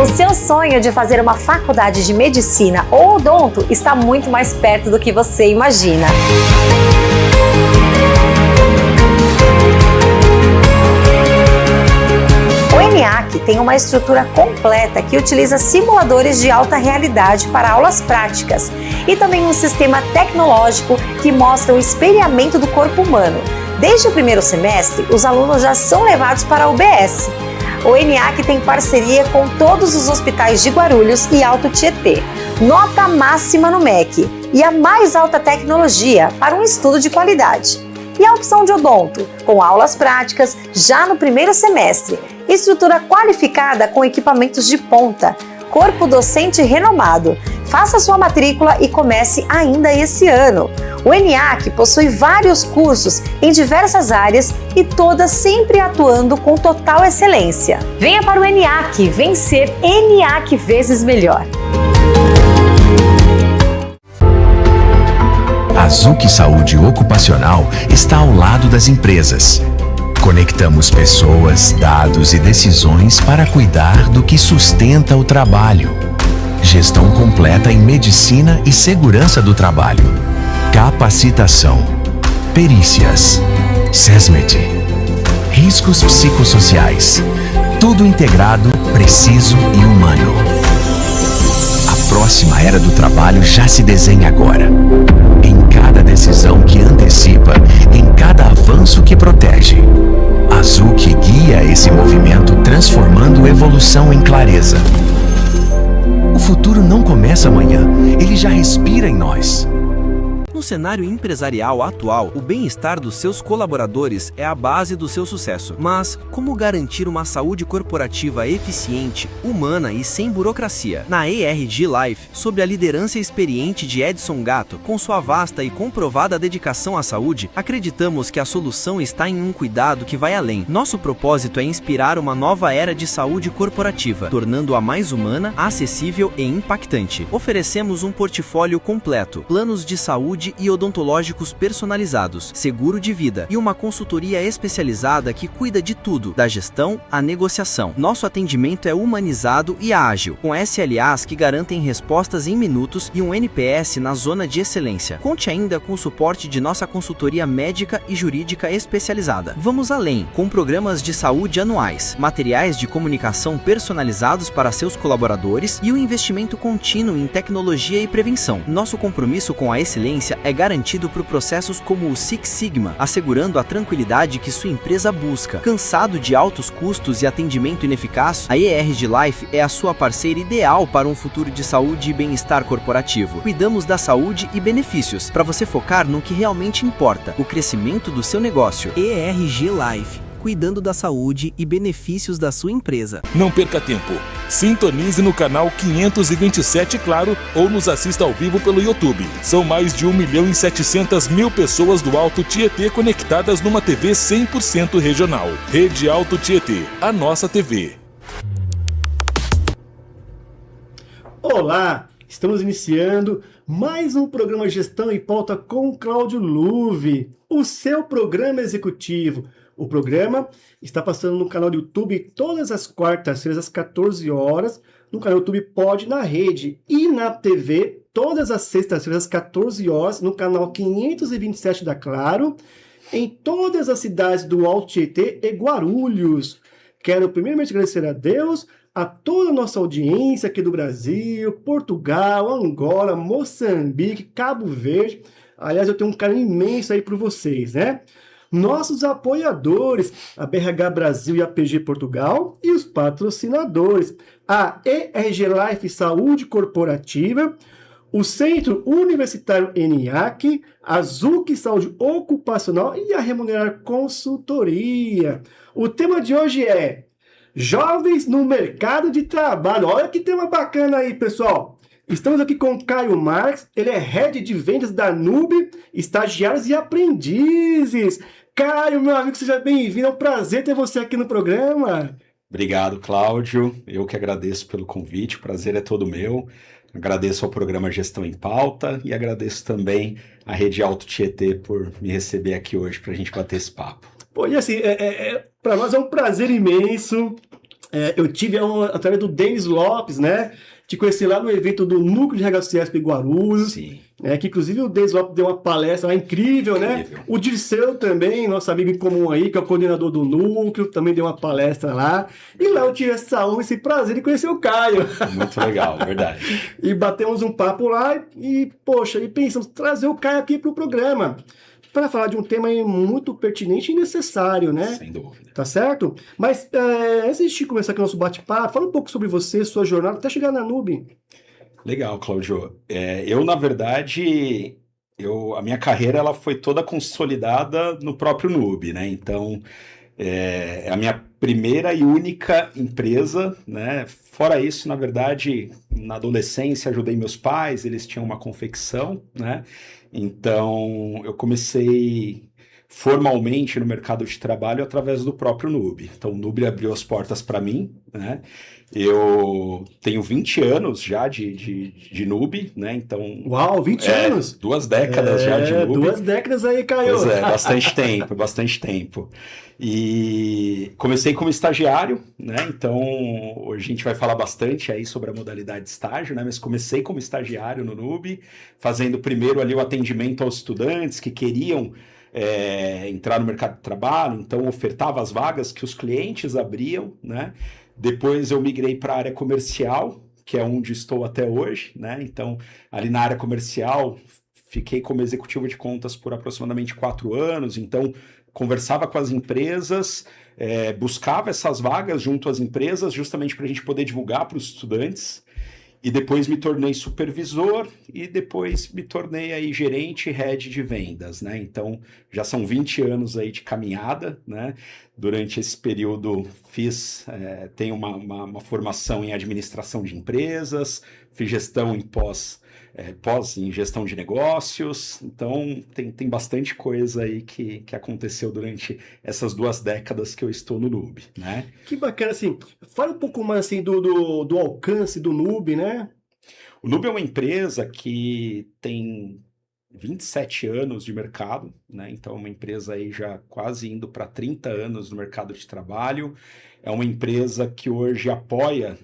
O seu sonho de fazer uma faculdade de medicina ou odonto está muito mais perto do que você imagina. O ENIAC tem uma estrutura completa que utiliza simuladores de alta realidade para aulas práticas e também um sistema tecnológico que mostra o espelhamento do corpo humano. Desde o primeiro semestre, os alunos já são levados para a UBS. O ENIAC tem parceria com todos os hospitais de Guarulhos e Alto Tietê. Nota máxima no MEC e a mais alta tecnologia para um estudo de qualidade. E a opção de odonto, com aulas práticas já no primeiro semestre. Estrutura qualificada com equipamentos de ponta. Corpo docente renomado. Faça sua matrícula e comece ainda esse ano. O ENIAC possui vários cursos em diversas áreas e todas sempre atuando com total excelência. Venha para o ENIAC, vencer ENIAC vezes melhor. A Zuc Saúde Ocupacional está ao lado das empresas. Conectamos pessoas, dados e decisões para cuidar do que sustenta o trabalho. Gestão completa em medicina e segurança do trabalho. Capacitação. Perícias. SESMED. Riscos psicossociais. Tudo integrado, preciso e humano. A próxima era do trabalho já se desenha agora. Em cada decisão que antecipa, em cada avanço que protege. A Zuc guia esse movimento, transformando evolução em clareza. O futuro não começa amanhã, ele já respira em nós. No cenário empresarial atual, o bem-estar dos seus colaboradores é a base do seu sucesso. Mas como garantir uma saúde corporativa eficiente, humana e sem burocracia? Na ERG Life, sob a liderança experiente de Edson Gatto, com sua vasta e comprovada dedicação à saúde, acreditamos que a solução está em um cuidado que vai além. Nosso propósito é inspirar uma nova era de saúde corporativa, tornando-a mais humana, acessível e impactante. Oferecemos um portfólio completo, planos de saúde e odontológicos personalizados, seguro de vida e uma consultoria especializada que cuida de tudo, da gestão à negociação. Nosso atendimento é humanizado e ágil, com SLAs que garantem respostas em minutos e um NPS na zona de excelência. Conte ainda com o suporte de nossa consultoria médica e jurídica especializada. Vamos além, com programas de saúde anuais, materiais de comunicação personalizados para seus colaboradores e o investimento contínuo em tecnologia e prevenção. Nosso compromisso com a excelência é garantido por processos como o Six Sigma, assegurando a tranquilidade que sua empresa busca. Cansado de altos custos e atendimento ineficaz? A ERG Life é a sua parceira ideal para um futuro de saúde e bem-estar corporativo. Cuidamos da saúde e benefícios, para você focar no que realmente importa, o crescimento do seu negócio. ERG Life, cuidando da saúde e benefícios da sua empresa. Não perca tempo. Sintonize no canal 527 Claro ou nos assista ao vivo pelo YouTube. São mais de 1.700.000 pessoas do Alto Tietê conectadas numa TV 100% regional. Rede Alto Tietê, a nossa TV. Olá, estamos iniciando mais um programa Gestão e Pauta com Cláudio Luve, o seu programa executivo. O programa está passando no canal do YouTube todas as quartas-feiras às 14 horas, no canal do YouTube Pod na Rede, e na TV todas as sextas-feiras às 14 horas, no canal 527 da Claro, em todas as cidades do Alto Tietê e Guarulhos. Quero primeiramente agradecer a Deus, a toda a nossa audiência aqui do Brasil, Portugal, Angola, Moçambique, Cabo Verde. Aliás, eu tenho um carinho imenso aí por vocês, né? Nossos apoiadores, a BRH Brasil e a PG Portugal, e os patrocinadores, a ERG Life Saúde Corporativa, o Centro Universitário ENIAC, a Zuc Saúde Ocupacional e a Remunerar Consultoria. O tema de hoje é Jovens no Mercado de Trabalho. Olha que tema bacana aí, pessoal. Estamos aqui com o Caio Marques, ele é Head de Vendas da Nube, Estagiários e Aprendizes. Caio, meu amigo, seja bem-vindo, é um prazer ter você aqui no programa. Obrigado, Cláudio, eu que agradeço pelo convite, o prazer é todo meu. Agradeço ao programa Gestão em Pauta e agradeço também à Rede Alto Tietê por me receber aqui hoje para a gente bater esse papo. Pô, e assim, para nós é um prazer imenso Eu tive através do Denis Lopes, né? Te conheci lá no evento do Núcleo de RH Ciesp Guarulhos. Sim. Que inclusive o Denis Lopes deu uma palestra lá incrível, né? O Dirceu também, nosso amigo em comum aí, que é o coordenador do Núcleo, também deu uma palestra lá. E lá eu tive essa honra, esse prazer de conhecer o Caio. Muito legal, verdade. E batemos um papo lá e, poxa, e pensamos trazer o Caio aqui para o programa, para falar de um tema aí muito pertinente e necessário, né? Sem dúvida. Tá certo? Mas antes de começar aqui o nosso bate-papo, fala um pouco sobre você, sua jornada, até chegar na Nube. Legal, Cláudio. Eu, na verdade, a minha carreira ela foi toda consolidada no próprio Nube, né? Então, é a minha primeira e única empresa, né? Fora isso, na verdade, na adolescência ajudei meus pais, eles tinham uma confecção, né? Então, eu comecei formalmente no mercado de trabalho através do próprio Nube. Então, o Nube abriu as portas para mim, né? Eu tenho 20 anos já de Nube, né? Então... Uau, 20 anos! 2 décadas já de Nube. 2 décadas aí, Caio! Pois é, bastante tempo. E comecei como estagiário, né? Então, hoje a gente vai falar bastante aí sobre a modalidade de estágio, né? Mas comecei como estagiário no Nube, fazendo primeiro ali o atendimento aos estudantes que queriam entrar no mercado de trabalho, então ofertava as vagas que os clientes abriam, né? Depois eu migrei para a área comercial, que é onde estou até hoje, né? Então, ali na área comercial, fiquei como executivo de contas por aproximadamente 4 anos, então conversava com as empresas, buscava essas vagas junto às empresas, justamente para a gente poder divulgar para os estudantes. E depois me tornei supervisor e depois me tornei aí gerente e head de vendas, né? Então, já são 20 anos aí de caminhada, né? Durante esse período tenho uma formação em administração de empresas, fiz gestão em pós em gestão de negócios, então tem bastante coisa aí que aconteceu durante essas 2 décadas que eu estou no Nube, né? Que bacana, assim, fala um pouco mais assim do alcance do Nube, né? O Nube é uma empresa que tem 27 anos de mercado, né? Então é uma empresa aí já quase indo para 30 anos no mercado de trabalho, é uma empresa que hoje apoia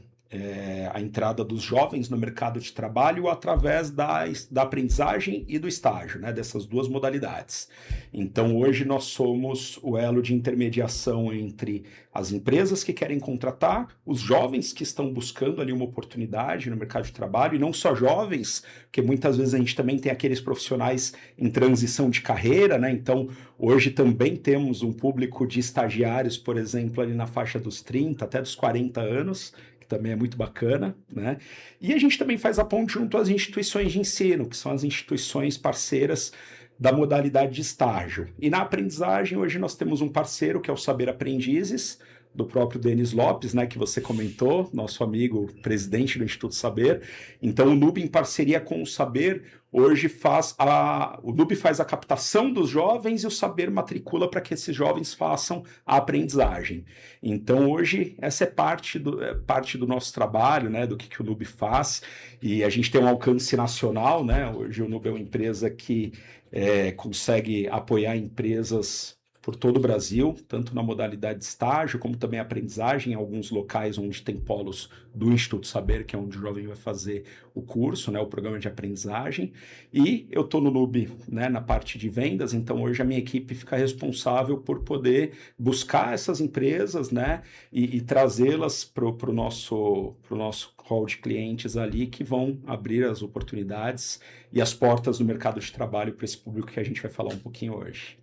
a entrada dos jovens no mercado de trabalho através da aprendizagem e do estágio, né, dessas 2 modalidades. Então, hoje nós somos o elo de intermediação entre as empresas que querem contratar, os jovens que estão buscando ali uma oportunidade no mercado de trabalho, e não só jovens, porque muitas vezes a gente também tem aqueles profissionais em transição de carreira, né? Então, hoje também temos um público de estagiários, por exemplo, ali na faixa dos 30 até dos 40 anos, também é muito bacana, né? E a gente também faz a ponte junto às instituições de ensino, que são as instituições parceiras da modalidade de estágio. E na aprendizagem, hoje nós temos um parceiro que é o Saber Aprendizes, do próprio Denis Lopes, né, que você comentou, nosso amigo presidente do Instituto Saber. Então, o Nube, em parceria com o Saber, hoje o Nube faz a captação dos jovens e o Saber matricula para que esses jovens façam a aprendizagem. Então, hoje, essa é parte do nosso trabalho, né, do que o Nube faz, e a gente tem um alcance nacional, né? Hoje o Nube é uma empresa que consegue apoiar empresas por todo o Brasil, tanto na modalidade de estágio, como também aprendizagem, em alguns locais onde tem polos do Instituto Saber, que é onde o jovem vai fazer o curso, né, o programa de aprendizagem. E eu estou no Nube, né, na parte de vendas, então hoje a minha equipe fica responsável por poder buscar essas empresas, né, e trazê-las para o nosso hall de clientes ali, que vão abrir as oportunidades e as portas do mercado de trabalho para esse público que a gente vai falar um pouquinho hoje.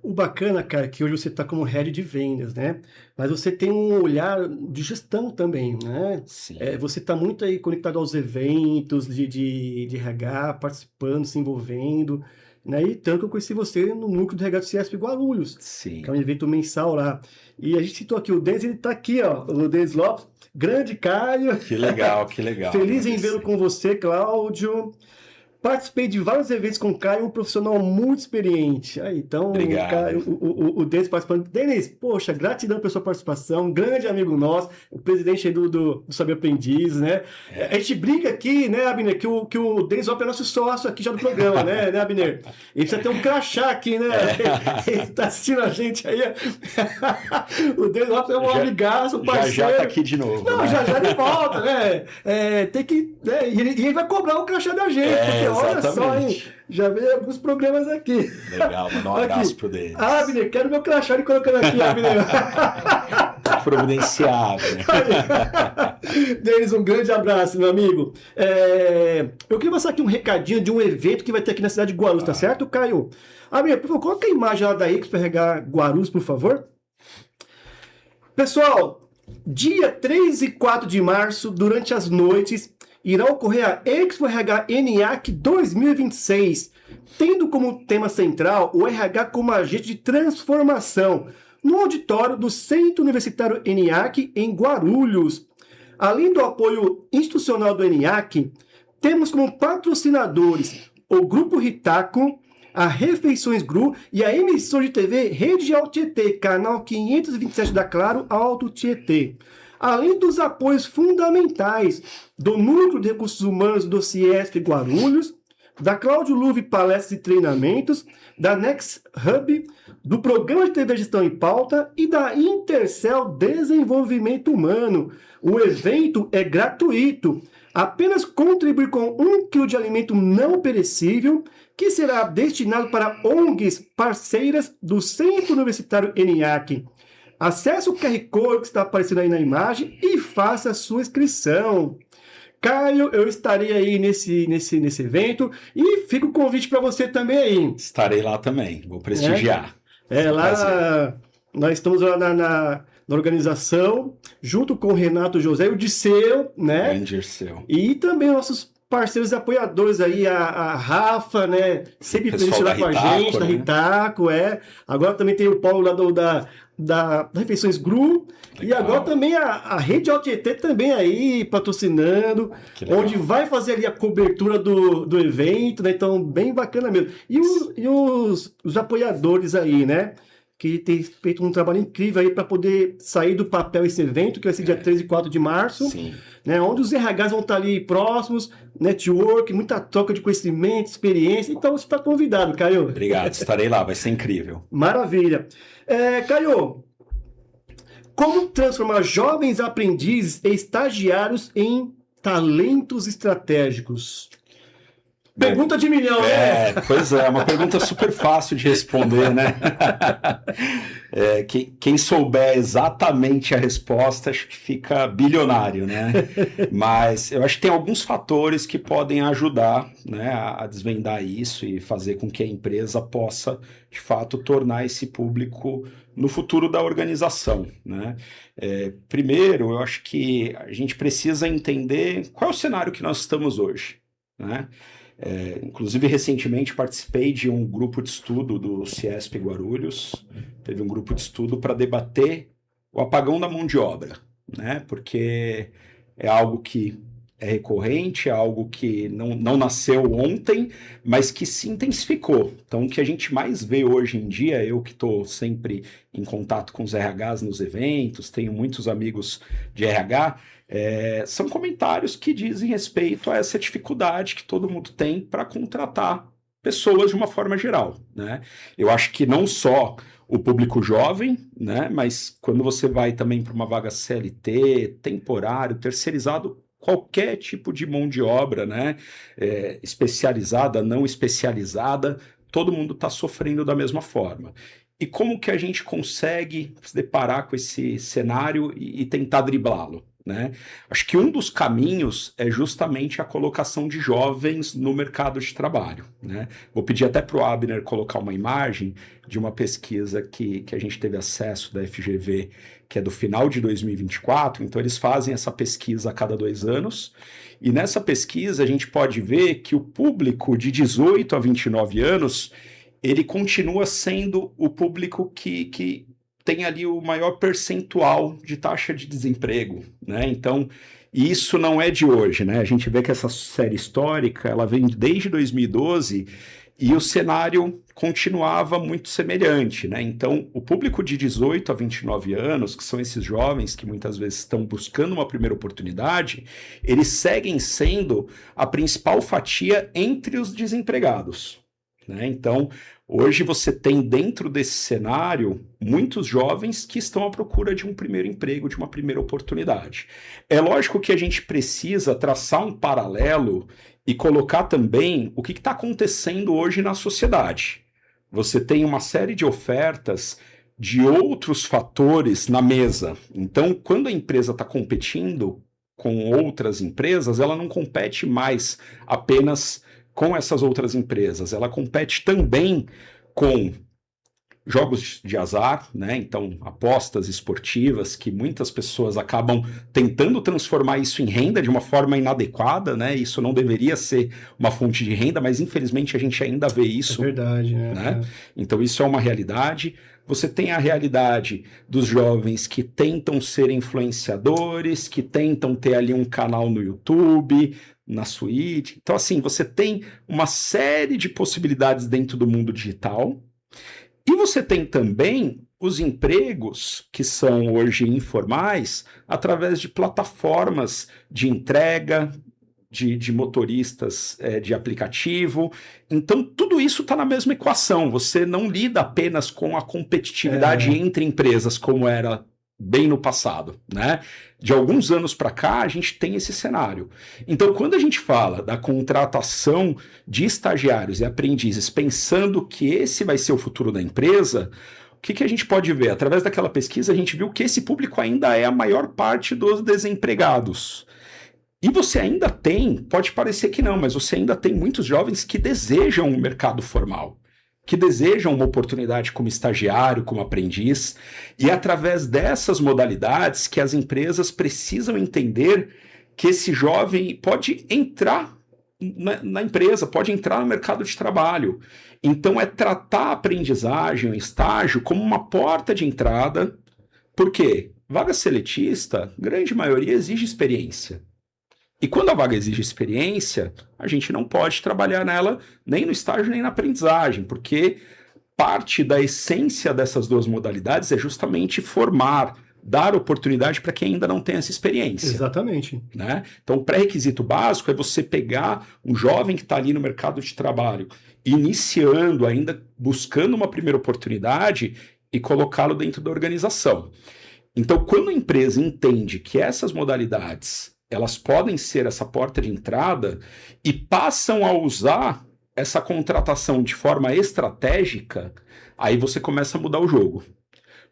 O bacana, cara, é que hoje você está como head de vendas, né? Mas você tem um olhar de gestão também, né? Sim. Você está muito aí conectado aos eventos de RH, participando, se envolvendo, né? E tanto que eu conheci você no núcleo do RH do Ciesp Guarulhos, Sim. que é um evento mensal lá. E a gente citou aqui o Denis, ele está aqui, ó, o Denis Lopes, grande Caio. Que legal, que legal. Feliz em vê-lo com você, Cláudio. participei de vários eventos com o Caio, um profissional muito experiente. Aí, então, Obrigado. o Denis participando. Denis, poxa, gratidão pela sua participação, grande amigo nosso, o presidente aí do Saber Aprendiz, né? A gente brinca aqui, né, Abner, que o Denis Hopper é nosso sócio aqui já do programa, né, Abner? Ele precisa ter um crachá aqui, né? Ele tá assistindo a gente aí. O Denis Hopper é um amigaço, um parceiro. Já tá aqui de novo. Não, né? já ele volta, né? Tem que. Né? E ele vai cobrar o crachá da gente, porque olha só, hein? Já veio alguns programas aqui. Legal, manda um abraço pro Denis. Abner, quero meu crachá ele colocando aqui, Abner. Providenciado. Denis, um grande abraço, meu amigo. Eu queria passar aqui um recadinho de um evento que vai ter aqui na cidade de Guarulhos, tá certo, Caio? Abner, por favor, coloca a imagem lá da XPRH Guarulhos, por favor. Pessoal, dia 3 e 4 de março, durante as noites, irá ocorrer a XPRH ENIAC 2026, tendo como tema central o RH como agente de transformação, no auditório do Centro Universitário ENIAC, em Guarulhos. Além do apoio institucional do ENIAC, temos como patrocinadores o Grupo Ritaco, a Refeições GRU e a emissora de TV Rede Alto Tietê, canal 527 da Claro Alto Tietê. Além dos apoios fundamentais do Núcleo de Recursos Humanos do Ciesp Guarulhos, da Cláudio Luve Palestras e Treinamentos, da Next Hub, do Programa de TV Gestão em Pauta e da Intercel Desenvolvimento Humano. O evento é gratuito. Apenas contribuir com 1 kg de alimento não perecível, que será destinado para ONGs parceiras do Centro Universitário ENIAC. Acesse o QR Code que está aparecendo aí na imagem e faça a sua inscrição. Caio, eu estarei aí nesse evento e fica o convite para você também aí. Estarei lá também, vou prestigiar. Lá nós estamos lá na organização, junto com o Renato José e o Disseu, né? Grande Disseu. E também nossos parceiros e apoiadores aí, a Rafa, né? Sempre presente lá com a gente, da Ritaco, Agora também tem o Paulo lá da Refeições GRU. Legal. E agora também a Rede Alto Tietê também aí, patrocinando, onde vai fazer ali a cobertura do evento, né? Então, bem bacana mesmo. E os apoiadores aí, né? Que tem feito um trabalho incrível aí para poder sair do papel esse evento, que vai ser dia 3 e 4 de março. Sim. Né, onde os RHs vão estar ali próximos, network, muita troca de conhecimento, experiência. Então você está convidado, Caio. Obrigado, estarei lá, vai ser incrível. Maravilha. Caio, como transformar jovens aprendizes e estagiários em talentos estratégicos? Pergunta de milhão, né? Pois é, uma pergunta super fácil de responder, né? Quem souber exatamente a resposta, acho que fica bilionário, né? Mas eu acho que tem alguns fatores que podem ajudar, né, a desvendar isso e fazer com que a empresa possa, de fato, tornar esse público no futuro da organização, né? Primeiro, eu acho que a gente precisa entender qual é o cenário que nós estamos hoje, né? Inclusive, recentemente participei de um grupo de estudo do Ciesp Guarulhos. Teve um grupo de estudo para debater o apagão da mão de obra, né? Porque é algo que é recorrente, é algo que não nasceu ontem, mas que se intensificou. Então, o que a gente mais vê hoje em dia, eu que estou sempre em contato com os RHs nos eventos, tenho muitos amigos de RH, são comentários que dizem respeito a essa dificuldade que todo mundo tem para contratar pessoas de uma forma geral, né? Eu acho que não só o público jovem, né, mas quando você vai também para uma vaga CLT, temporário, terceirizado, qualquer tipo de mão de obra, né, especializada, não especializada, todo mundo está sofrendo da mesma forma. E como que a gente consegue se deparar com esse cenário e tentar driblá-lo, né? Acho que um dos caminhos é justamente a colocação de jovens no mercado de trabalho, né? Vou pedir até para o Abner colocar uma imagem de uma pesquisa que a gente teve acesso da FGV, que é do final de 2024, então eles fazem essa pesquisa a cada 2 anos, e nessa pesquisa a gente pode ver que o público de 18 a 29 anos, ele continua sendo o público que tem ali o maior percentual de taxa de desemprego, né? Então, E isso não é de hoje, né? A gente vê que essa série histórica, ela vem desde 2012 e o cenário continuava muito semelhante, né? Então, o público de 18 a 29 anos, que são esses jovens que muitas vezes estão buscando uma primeira oportunidade, eles seguem sendo a principal fatia entre os desempregados, né? Então, hoje você tem dentro desse cenário muitos jovens que estão à procura de um primeiro emprego, de uma primeira oportunidade. É lógico que a gente precisa traçar um paralelo e colocar também o que está acontecendo hoje na sociedade. Você tem uma série de ofertas de outros fatores na mesa. Então, quando a empresa está competindo com outras empresas, ela não compete mais apenas com essas outras empresas, ela compete também com jogos de azar, né? Então, apostas esportivas que muitas pessoas acabam tentando transformar isso em renda de uma forma inadequada, né? Isso não deveria ser uma fonte de renda, mas infelizmente a gente ainda vê isso. É verdade, né? Então, isso é uma realidade. Você tem a realidade dos jovens que tentam ser influenciadores, que tentam ter ali um canal no YouTube, na Switch. Então, assim, você tem uma série de possibilidades dentro do mundo digital. E você tem também os empregos que são hoje informais através de plataformas de entrega, de motoristas de aplicativo. Então, tudo isso está na mesma equação. Você não lida apenas com a competitividade entre empresas, como era bem no passado, né? De alguns anos para cá, a gente tem esse cenário. Então, quando a gente fala da contratação de estagiários e aprendizes, pensando que esse vai ser o futuro da empresa, o que a gente pode ver? Através daquela pesquisa, a gente viu que esse público ainda é a maior parte dos desempregados. E você ainda tem, pode parecer que não, mas você ainda tem muitos jovens que desejam um mercado formal, que desejam uma oportunidade como estagiário, como aprendiz, e é através dessas modalidades que as empresas precisam entender que esse jovem pode entrar na empresa, pode entrar no mercado de trabalho. Então é tratar a aprendizagem, o estágio, como uma porta de entrada. Por quê? Vaga seletista, grande maioria exige experiência. E quando a vaga exige experiência, a gente não pode trabalhar nela nem no estágio nem na aprendizagem, porque parte da essência dessas duas modalidades é justamente formar, dar oportunidade para quem ainda não tem essa experiência. Exatamente. Né? Então, o pré-requisito básico é você pegar um jovem que está ali no mercado de trabalho, iniciando, ainda buscando uma primeira oportunidade e colocá-lo dentro da organização. Então, quando a empresa entende que essas modalidades elas podem ser essa porta de entrada e passam a usar essa contratação de forma estratégica, aí você começa a mudar o jogo.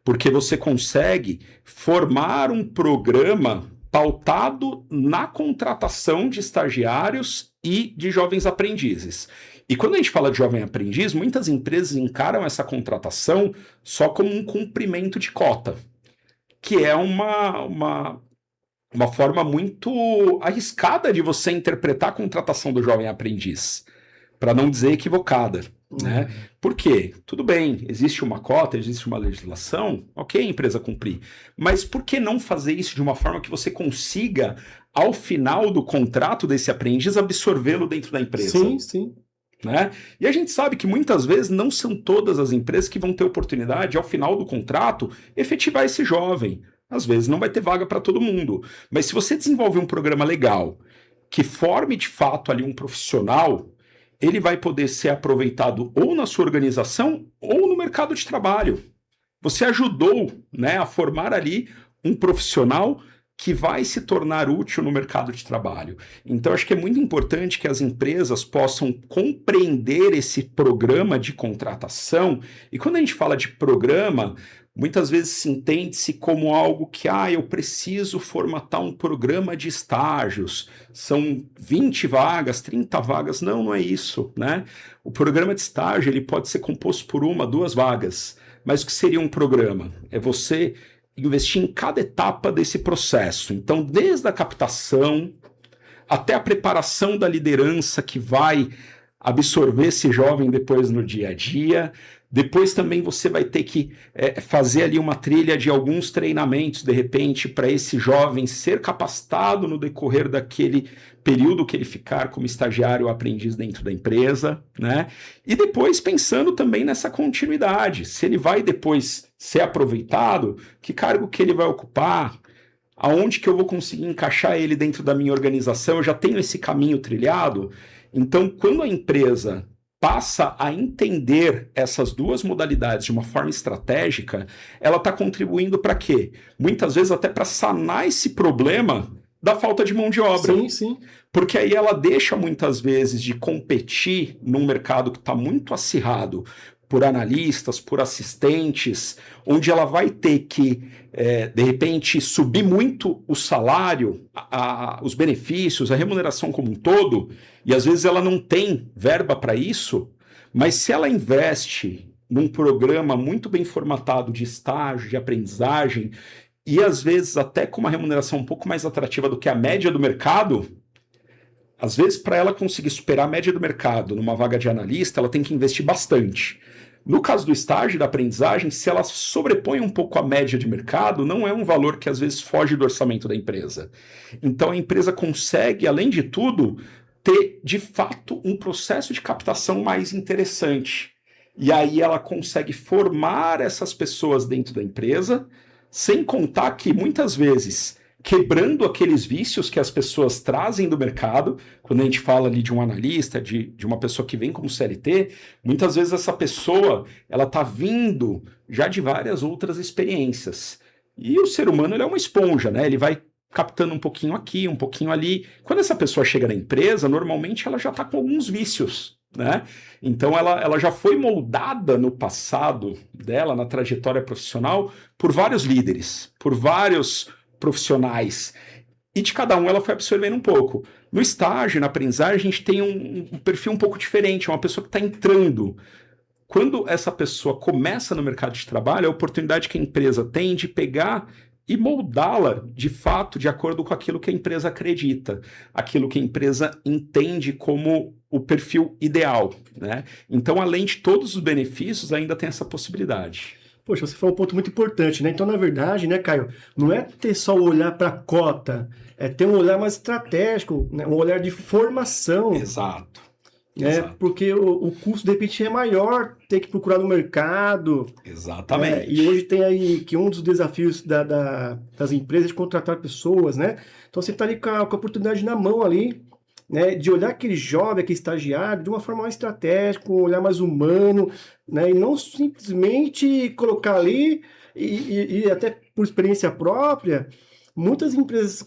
Porque você consegue formar um programa pautado na contratação de estagiários e de jovens aprendizes. E quando a gente fala de jovem aprendiz, muitas empresas encaram essa contratação só como um cumprimento de cota, que é uma forma muito arriscada de você interpretar a contratação do jovem aprendiz, para não dizer equivocada. Né? Por quê? Tudo bem, existe uma cota, existe uma legislação, ok, a empresa cumprir. Mas por que não fazer isso de uma forma que você consiga, ao final do contrato desse aprendiz, absorvê-lo dentro da empresa? Sim, sim. Né? E a gente sabe que muitas vezes não são todas as empresas que vão ter oportunidade, ao final do contrato, efetivar esse jovem. Às vezes não vai ter vaga para todo mundo. Mas se você desenvolve um programa legal, que forme de fato ali um profissional, ele vai poder ser aproveitado ou na sua organização ou no mercado de trabalho. Você ajudou, né, a formar ali um profissional que vai se tornar útil no mercado de trabalho. Então, acho que é muito importante que as empresas possam compreender esse programa de contratação. E quando a gente fala de programa, muitas vezes se entende-se como algo que, eu preciso formatar um programa de estágios, são 20 vagas, 30 vagas. Não, não é isso, né? O programa de estágio ele pode ser composto por 1, 2 vagas. Mas o que seria um programa? É você investir em cada etapa desse processo. Então, desde a captação até a preparação da liderança que vai absorver esse jovem depois no dia a dia, Depois também você vai ter que fazer ali uma trilha de alguns treinamentos, de repente, para esse jovem ser capacitado no decorrer daquele período que ele ficar como estagiário ou aprendiz dentro da empresa, né? E depois pensando também nessa continuidade, se ele vai depois ser aproveitado, que cargo que ele vai ocupar, aonde que eu vou conseguir encaixar ele dentro da minha organização, eu já tenho esse caminho trilhado. Então, quando a empresa passa a entender essas duas modalidades de uma forma estratégica, ela está contribuindo para quê? Muitas vezes até para sanar esse problema da falta de mão de obra. Sim, sim. Porque aí ela deixa muitas vezes de competir num mercado que está muito acirrado por analistas, por assistentes, onde ela vai ter que, de repente, subir muito o salário, os benefícios, a remuneração como um todo, e às vezes ela não tem verba para isso, mas se ela investe num programa muito bem formatado de estágio, de aprendizagem, e às vezes até com uma remuneração um pouco mais atrativa do que a média do mercado, às vezes para ela conseguir superar a média do mercado numa vaga de analista, ela tem que investir bastante. No caso do estágio e da aprendizagem, se ela sobrepõe um pouco a média de mercado, não é um valor que às vezes foge do orçamento da empresa. Então a empresa consegue, além de tudo, ter de fato um processo de captação mais interessante. E aí ela consegue formar essas pessoas dentro da empresa, sem contar que muitas vezes, quebrando aqueles vícios que as pessoas trazem do mercado, quando a gente fala ali de um analista, de uma pessoa que vem como CLT, muitas vezes essa pessoa ela está vindo já de várias outras experiências. E o ser humano ele é uma esponja, né? Ele vai captando um pouquinho aqui, um pouquinho ali. Quando essa pessoa chega na empresa, normalmente ela já está com alguns vícios, né? Então ela já foi moldada no passado dela, na trajetória profissional, por vários líderes, por vários profissionais, e de cada um ela foi absorvendo um pouco. No estágio, na aprendizagem, a gente tem um perfil um pouco diferente, é uma pessoa que está entrando. Quando essa pessoa começa no mercado de trabalho, a oportunidade que a empresa tem de pegar e moldá-la, de fato, de acordo com aquilo que a empresa acredita, aquilo que a empresa entende como o perfil ideal, né? Então, além de todos os benefícios, ainda tem essa possibilidade. Poxa, você falou um ponto muito importante, né? Então, na verdade, né, Caio, não é ter só o olhar para a cota, é ter um olhar mais estratégico, né? Um olhar de formação. Exato. Né? Exato. Porque o custo, de repente, é maior ter que procurar no mercado. Exatamente. Né? E hoje tem aí que um dos desafios das empresas é de contratar pessoas, né? Então, você está ali com a oportunidade na mão ali, né, de olhar aquele jovem, aquele estagiário, de uma forma mais estratégica, um olhar mais humano, né, e não simplesmente colocar ali, e até por experiência própria, muitas empresas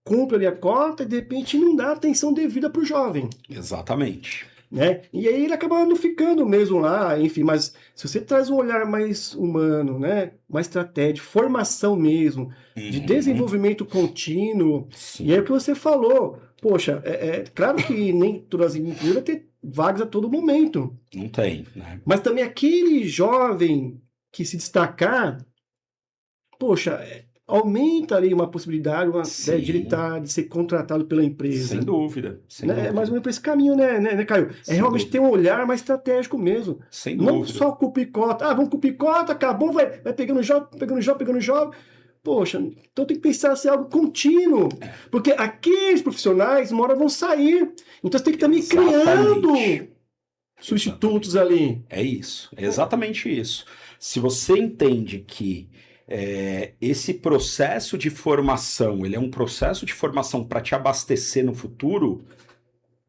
cumprem ali a cota e de repente não dá atenção devida para o jovem. Exatamente. Né? E aí ele acaba não ficando mesmo lá, enfim, mas se você traz um olhar mais humano, né, mais estratégico, formação mesmo, de desenvolvimento contínuo, Sim. e é o que você falou, poxa, claro que nem todas as empresas vão ter vagas a todo momento, Não tem, né? mas também aquele jovem que se destacar, poxa, aumenta ali uma possibilidade Sim. de ser contratado pela empresa. Sem dúvida. Sem Né? dúvida. É mais ou menos para esse caminho, né, Caio? É Sem realmente dúvida. ter um olhar mais estratégico mesmo. Sem Não dúvida. só cupir cota. Ah, vamos cupir cota, acabou, vai pegando jogo, pegando jogo, pegando jogo. Poxa, então tem que pensar ser algo contínuo. Porque aqueles profissionais, uma hora vão sair. Então você tem que também criando substitutos ali. É isso, é exatamente isso. Se você entende que esse processo de formação, ele é um processo de formação para te abastecer no futuro,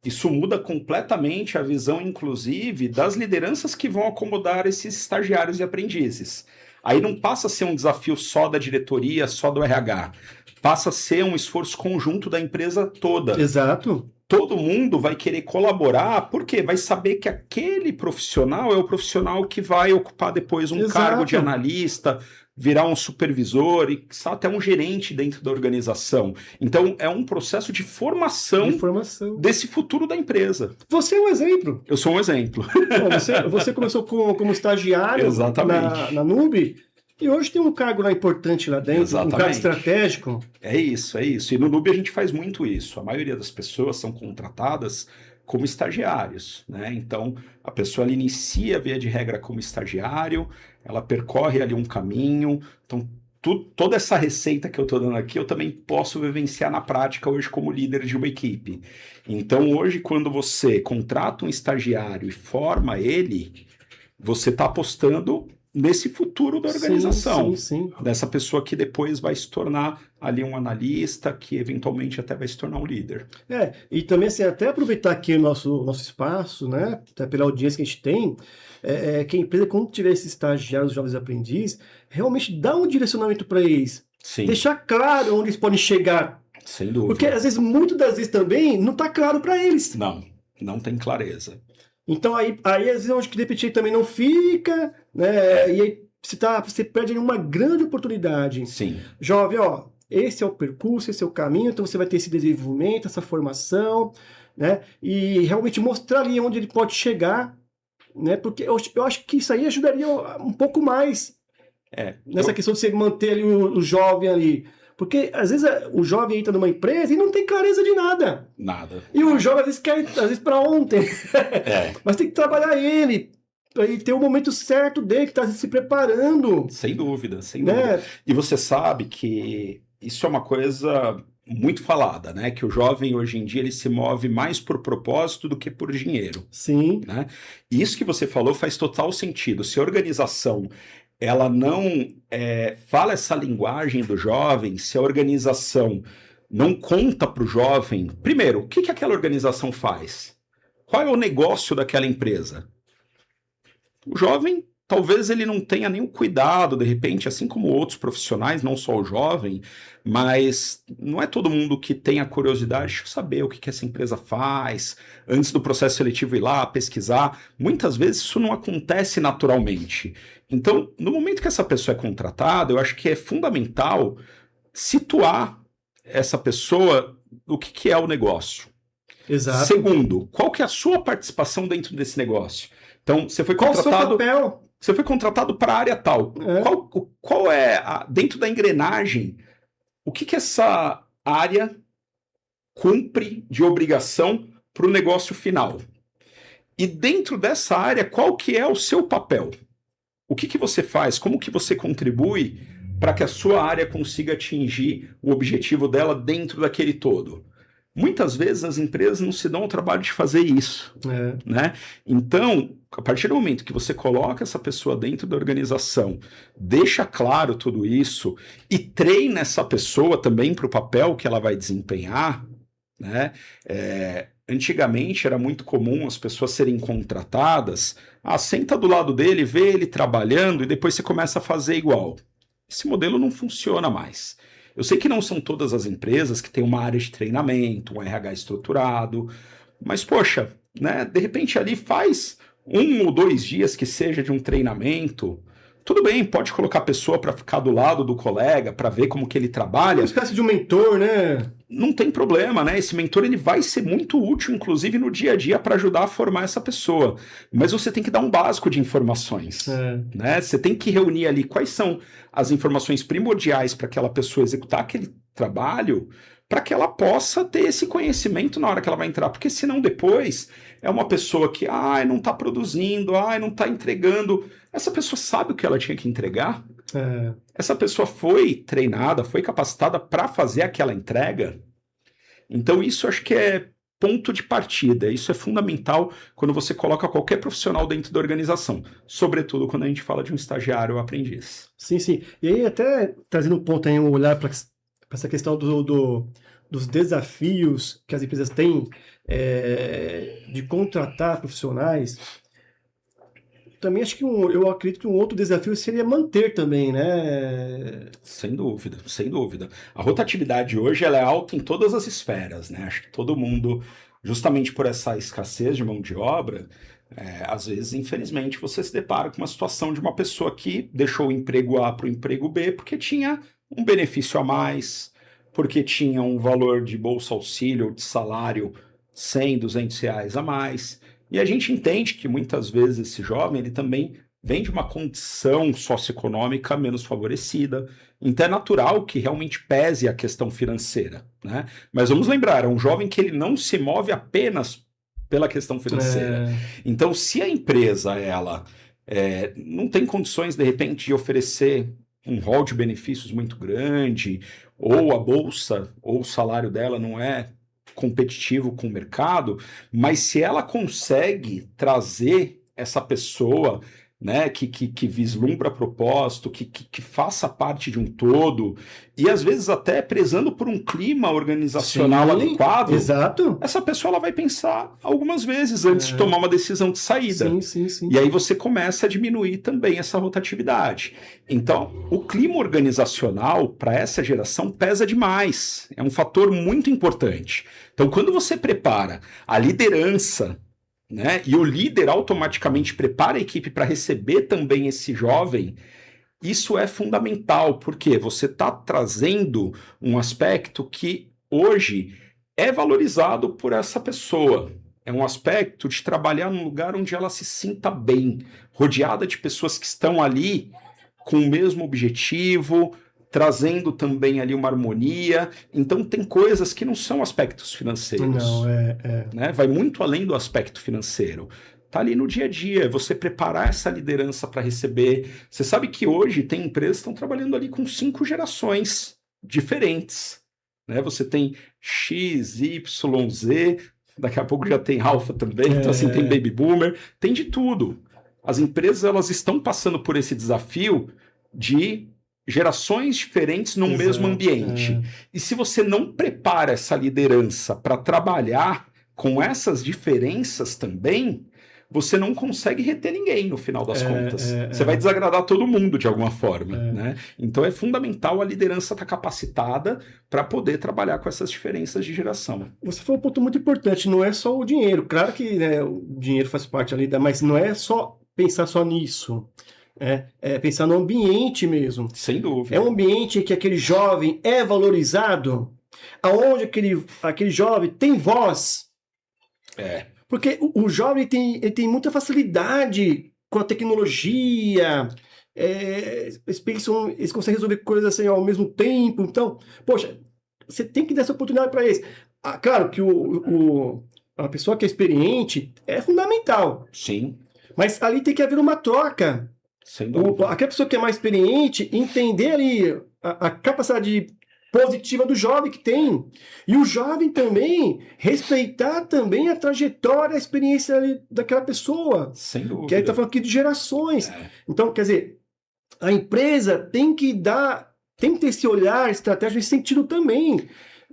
isso muda completamente a visão, inclusive, das lideranças que vão acomodar esses estagiários e aprendizes. Aí não passa a ser um desafio só da diretoria, só do RH. Passa a ser um esforço conjunto da empresa toda. Exato. Todo mundo vai querer colaborar, porque vai saber que aquele profissional é o profissional que vai ocupar depois um Exato. cargo de analista, virar um supervisor e até um gerente dentro da organização. Então, é um processo de formação desse futuro da empresa. Você é um exemplo. Eu sou um exemplo. Bom, você começou como estagiário na Nube, e hoje tem um cargo lá importante lá dentro, Exatamente. Um cargo estratégico. É isso, é isso. E no Nube a gente faz muito isso. A maioria das pessoas são contratadas como estagiários, né? Então, a pessoa ela inicia, via de regra, como estagiário, ela percorre ali um caminho. Então, toda essa receita que eu estou dando aqui, eu também posso vivenciar na prática hoje como líder de uma equipe. Então, hoje, quando você contrata um estagiário e forma ele, você está apostando nesse futuro da organização, Sim. dessa pessoa que depois vai se tornar ali um analista, que eventualmente até vai se tornar um líder. E também, assim, até aproveitar aqui o nosso espaço, né, até pela audiência que a gente tem, que a empresa, quando tiver esses estagiários, jovens aprendizes, realmente dá um direcionamento para eles. Sim. Deixar claro onde eles podem chegar. Sem dúvida. Porque, às vezes, muitas das vezes também, não está claro para eles. Não tem clareza. Então, aí às vezes, onde que de repente também não fica, né? E aí você perde uma grande oportunidade. Sim. Jovem, ó, esse é o percurso, esse é o caminho, então você vai ter esse desenvolvimento, essa formação, né? E realmente mostrar ali onde ele pode chegar, né? Porque eu acho que isso aí ajudaria um pouco mais nessa questão de você manter ali o jovem ali. Porque, às vezes, o jovem entra numa empresa e não tem clareza de nada. Nada. E o jovem, às vezes, quer, para ontem. Mas tem que trabalhar ele, para ele ter o momento certo dele, que está se preparando. Sem dúvida. Né? E você sabe que isso é uma coisa muito falada, né? Que o jovem, hoje em dia, ele se move mais por propósito do que por dinheiro. Sim. Né? E isso que você falou faz total sentido. Se a organização ela não fala essa linguagem do jovem, se a organização não conta para o jovem, primeiro, o que aquela organização faz? Qual é o negócio daquela empresa? O jovem, talvez ele não tenha nenhum cuidado, de repente, assim como outros profissionais, não só o jovem, mas não é todo mundo que tem a curiosidade de saber o que essa empresa faz, antes do processo seletivo ir lá, pesquisar. Muitas vezes isso não acontece naturalmente. Então, no momento que essa pessoa é contratada, eu acho que é fundamental situar essa pessoa no que é o negócio. Exato. Segundo, qual que é a sua participação dentro desse negócio? Então, você foi contratado... Qual o seu papel? Você foi contratado para a área tal. Qual é, dentro da engrenagem, o que essa área cumpre de obrigação para o negócio final? E dentro dessa área, qual que é o seu papel? O que você faz? Como que você contribui para que a sua área consiga atingir o objetivo dela dentro daquele todo? Muitas vezes as empresas não se dão o trabalho de fazer isso, né? Então, a partir do momento que você coloca essa pessoa dentro da organização, deixa claro tudo isso e treina essa pessoa também para o papel que ela vai desempenhar, né? Antigamente era muito comum as pessoas serem contratadas, senta do lado dele, vê ele trabalhando e depois você começa a fazer igual. Esse modelo não funciona mais. Eu sei que não são todas as empresas que têm uma área de treinamento, um RH estruturado, mas, poxa, né, de repente ali faz 1 ou 2 dias que seja de um treinamento. Tudo bem, pode colocar a pessoa para ficar do lado do colega, para ver como que ele trabalha. Uma espécie de um mentor, né? Não tem problema, né? Esse mentor ele vai ser muito útil, inclusive no dia a dia, para ajudar a formar essa pessoa. Mas você tem que dar um básico de informações, né? Você tem que reunir ali quais são as informações primordiais para aquela pessoa executar aquele trabalho, para que ela possa ter esse conhecimento na hora que ela vai entrar, porque senão depois é uma pessoa que não está produzindo, não está entregando. Essa pessoa sabe o que ela tinha que entregar? Essa pessoa foi treinada, foi capacitada para fazer aquela entrega? Então isso eu acho que é ponto de partida, isso é fundamental quando você coloca qualquer profissional dentro da organização, sobretudo quando a gente fala de um estagiário ou aprendiz. Sim. E aí até trazendo um ponto aí, um olhar para essa questão dos desafios que as empresas têm de contratar profissionais, também acho que eu acredito que um outro desafio seria manter também, né? Sem dúvida, sem dúvida. A rotatividade hoje ela é alta em todas as esferas, né? Acho que todo mundo, justamente por essa escassez de mão de obra, às vezes, infelizmente, você se depara com uma situação de uma pessoa que deixou o emprego A para o emprego B porque tinha um benefício a mais, porque tinha um valor de bolsa auxílio, de salário, 100, 200 reais a mais. E a gente entende que muitas vezes esse jovem ele também vem de uma condição socioeconômica menos favorecida. Então é natural que realmente pese a questão financeira, né? Mas vamos lembrar, é um jovem que ele não se move apenas pela questão financeira. Então, se a empresa, ela não tem condições, de repente, de oferecer um rol de benefícios muito grande, ou a bolsa, ou o salário dela não é competitivo com o mercado, mas se ela consegue trazer essa pessoa, né, que vislumbra propósito, que faça parte de um todo, e às vezes até prezando por um clima organizacional adequado, exato. Essa pessoa ela vai pensar algumas vezes antes de tomar uma decisão de saída. Sim. E aí você começa a diminuir também essa rotatividade. Então, o clima organizacional para essa geração pesa demais. É um fator muito importante. Então, quando você prepara a liderança, né, e o líder automaticamente prepara a equipe para receber também esse jovem, isso é fundamental, porque você está trazendo um aspecto que hoje é valorizado por essa pessoa. É um aspecto de trabalhar num lugar onde ela se sinta bem, rodeada de pessoas que estão ali com o mesmo objetivo, trazendo também ali uma harmonia. Então tem coisas que não são aspectos financeiros. Não, né? Vai muito além do aspecto financeiro. Tá ali no dia a dia, você preparar essa liderança para receber. Você sabe que hoje tem empresas que estão trabalhando ali com 5 gerações diferentes. Né? Você tem X, Y, Z, daqui a pouco já tem Alpha também, então assim, tem Baby Boomer, tem de tudo. As empresas elas estão passando por esse desafio de gerações diferentes num mesmo ambiente. E se você não prepara essa liderança para trabalhar com essas diferenças também, você não consegue reter ninguém no final das contas. Você vai desagradar todo mundo de alguma forma. Né? Então é fundamental a liderança estar capacitada para poder trabalhar com essas diferenças de geração. Você falou um ponto muito importante, não é só o dinheiro. Claro que, né, o dinheiro faz parte ali, mas não é só pensar só nisso. É pensar no ambiente mesmo. Sem dúvida. É um ambiente em que aquele jovem é valorizado, aonde aquele jovem tem voz. Porque o jovem ele tem muita facilidade com a tecnologia, eles conseguem resolver coisas assim ao mesmo tempo. Então, poxa, você tem que dar essa oportunidade para eles. Claro que a pessoa que é experiente é fundamental. Sim. Mas ali tem que haver uma troca. Aquela pessoa que é mais experiente, entender ali a capacidade positiva do jovem que tem. E o jovem também respeitar também a trajetória, a experiência ali daquela pessoa. Sem dúvida. Que a gente está falando aqui de gerações. Então, quer dizer, a empresa tem que ter esse olhar estratégico nesse sentido também.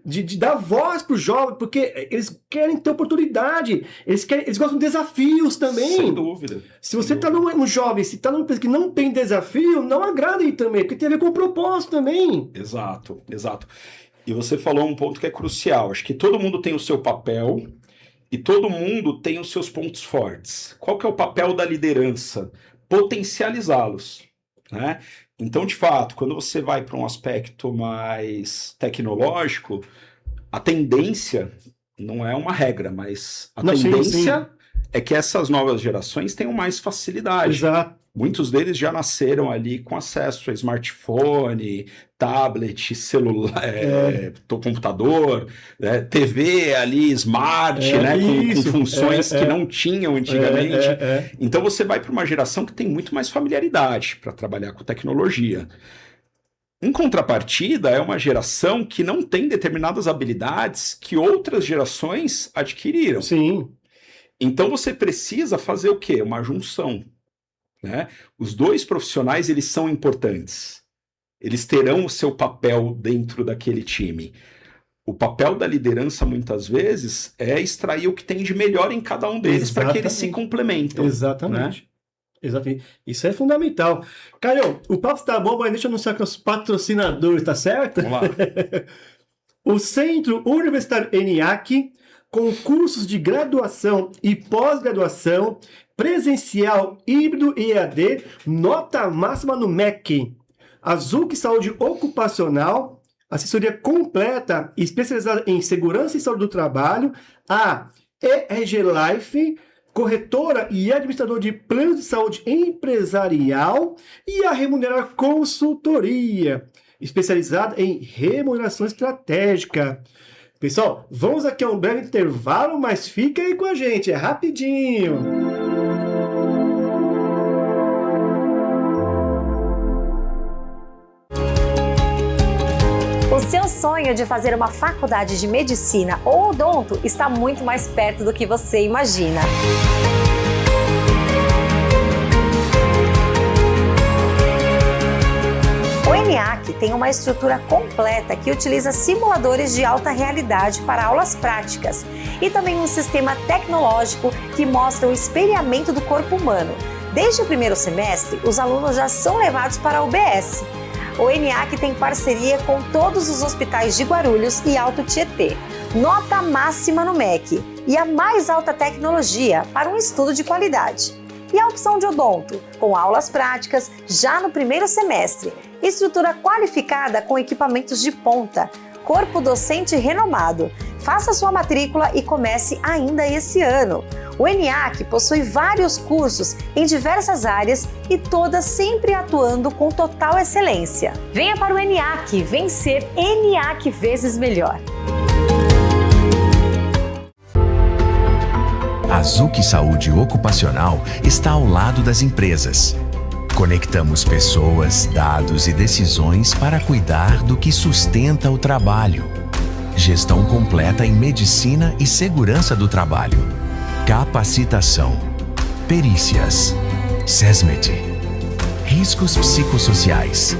De dar voz para o jovem, porque eles querem ter oportunidade, eles gostam de desafios também. Sem dúvida. Se você está num jovem, se está numa empresa que não tem desafio, não agrada ele também, porque tem a ver com o propósito também. Exato. E você falou um ponto que é crucial. Acho que todo mundo tem o seu papel e todo mundo tem os seus pontos fortes. Qual que é o papel da liderança? Potencializá-los, né? Então, de fato, quando você vai para um aspecto mais tecnológico, a tendência não é uma regra, mas a tendência é que essas novas gerações tenham mais facilidade. Exato. Muitos deles já nasceram ali com acesso a smartphone, tablet, celular, computador, TV ali, smart, né, com funções que não tinham antigamente. Então você vai para uma geração que tem muito mais familiaridade para trabalhar com tecnologia. Em contrapartida, é uma geração que não tem determinadas habilidades que outras gerações adquiriram. Sim. Então você precisa fazer o quê? Uma junção. Né? Os dois profissionais eles são importantes. Eles terão o seu papel dentro daquele time. O papel da liderança, muitas vezes, é extrair o que tem de melhor em cada um deles para que eles se complementem. Exatamente. Né? Exatamente. Isso é fundamental. Caio, o papo está bom, mas deixa eu anunciar que os patrocinadores, tá certo? Vamos lá. O Centro Universitário ENIAC, com cursos de graduação e pós-graduação, presencial, híbrido e EAD, nota máxima no MEC. Azuc Saúde Ocupacional, assessoria completa e especializada em segurança e saúde do trabalho. A ERG Life, corretora e administrador de planos de saúde empresarial. E a Remunerar Consultoria, especializada em remuneração estratégica. Pessoal, vamos aqui a um breve intervalo, mas fica aí com a gente, é rapidinho. O seu sonho de fazer uma faculdade de medicina ou odonto está muito mais perto do que você imagina. O ENIAC tem uma estrutura completa que utiliza simuladores de alta realidade para aulas práticas e também um sistema tecnológico que mostra o espelhamento do corpo humano. Desde o primeiro semestre, os alunos já são levados para a UBS. O ENIAC tem parceria com todos os hospitais de Guarulhos e Alto Tietê. Nota máxima no MEC e a mais alta tecnologia para um estudo de qualidade. E a opção de odonto, com aulas práticas já no primeiro semestre. Estrutura qualificada com equipamentos de ponta. Corpo docente renomado. Faça sua matrícula e comece ainda esse ano. O ENIAC possui vários cursos em diversas áreas e todas sempre atuando com total excelência. Venha para o ENIAC, vencer ENIAC vezes melhor. A Zuc Saúde Ocupacional está ao lado das empresas. Conectamos pessoas, dados e decisões para cuidar do que sustenta o trabalho. Gestão completa em medicina e segurança do trabalho. Capacitação. Perícias. SESMED. Riscos psicossociais.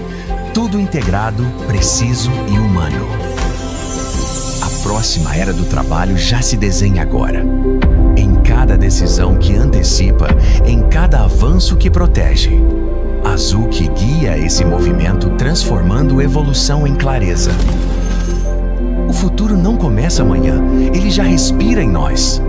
Tudo integrado, preciso e humano. A próxima era do trabalho já se desenha agora. Em cada decisão que antecipa, em cada avanço que protege. A Zuc guia esse movimento, transformando evolução em clareza. O futuro não começa amanhã, ele já respira em nós.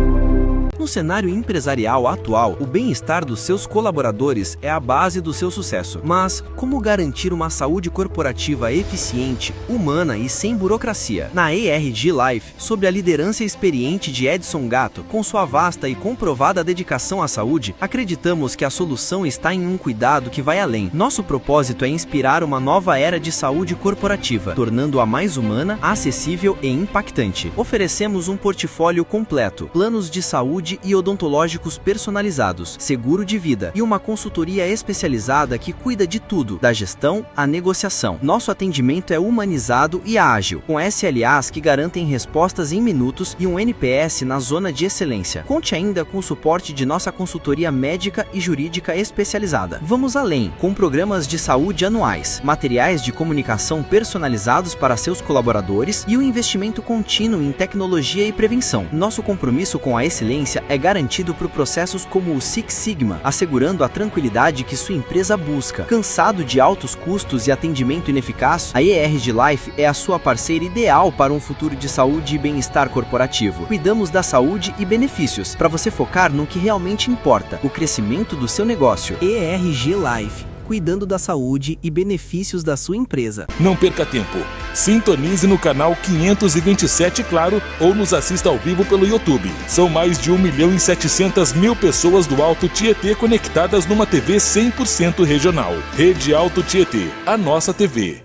No cenário empresarial atual, o bem-estar dos seus colaboradores é a base do seu sucesso. Mas como garantir uma saúde corporativa eficiente, humana e sem burocracia? Na ERG Life, sob a liderança experiente de Edson Gatto, com sua vasta e comprovada dedicação à saúde, acreditamos que a solução está em um cuidado que vai além. Nosso propósito é inspirar uma nova era de saúde corporativa, tornando-a mais humana, acessível e impactante. Oferecemos um portfólio completo, planos de saúde e odontológicos personalizados, seguro de vida e uma consultoria especializada que cuida de tudo, da gestão à negociação. Nosso atendimento é humanizado e ágil, com SLAs que garantem respostas em minutos e um NPS na zona de excelência. Conte ainda com o suporte de nossa consultoria médica e jurídica especializada. Vamos além, com programas de saúde anuais, materiais de comunicação personalizados para seus colaboradores e o investimento contínuo em tecnologia e prevenção. Nosso compromisso com a excelência é garantido por processos como o Six Sigma, assegurando a tranquilidade que sua empresa busca. Cansado de altos custos e atendimento ineficaz, a ERG Life é a sua parceira ideal para um futuro de saúde e bem-estar corporativo. Cuidamos da saúde e benefícios, para você focar no que realmente importa, o crescimento do seu negócio. ERG Life, cuidando da saúde e benefícios da sua empresa. Não perca tempo. Sintonize no canal 527 Claro ou nos assista ao vivo pelo YouTube. São mais de 1.700.000 pessoas do Alto Tietê conectadas numa TV 100% regional. Rede Alto Tietê, a nossa TV.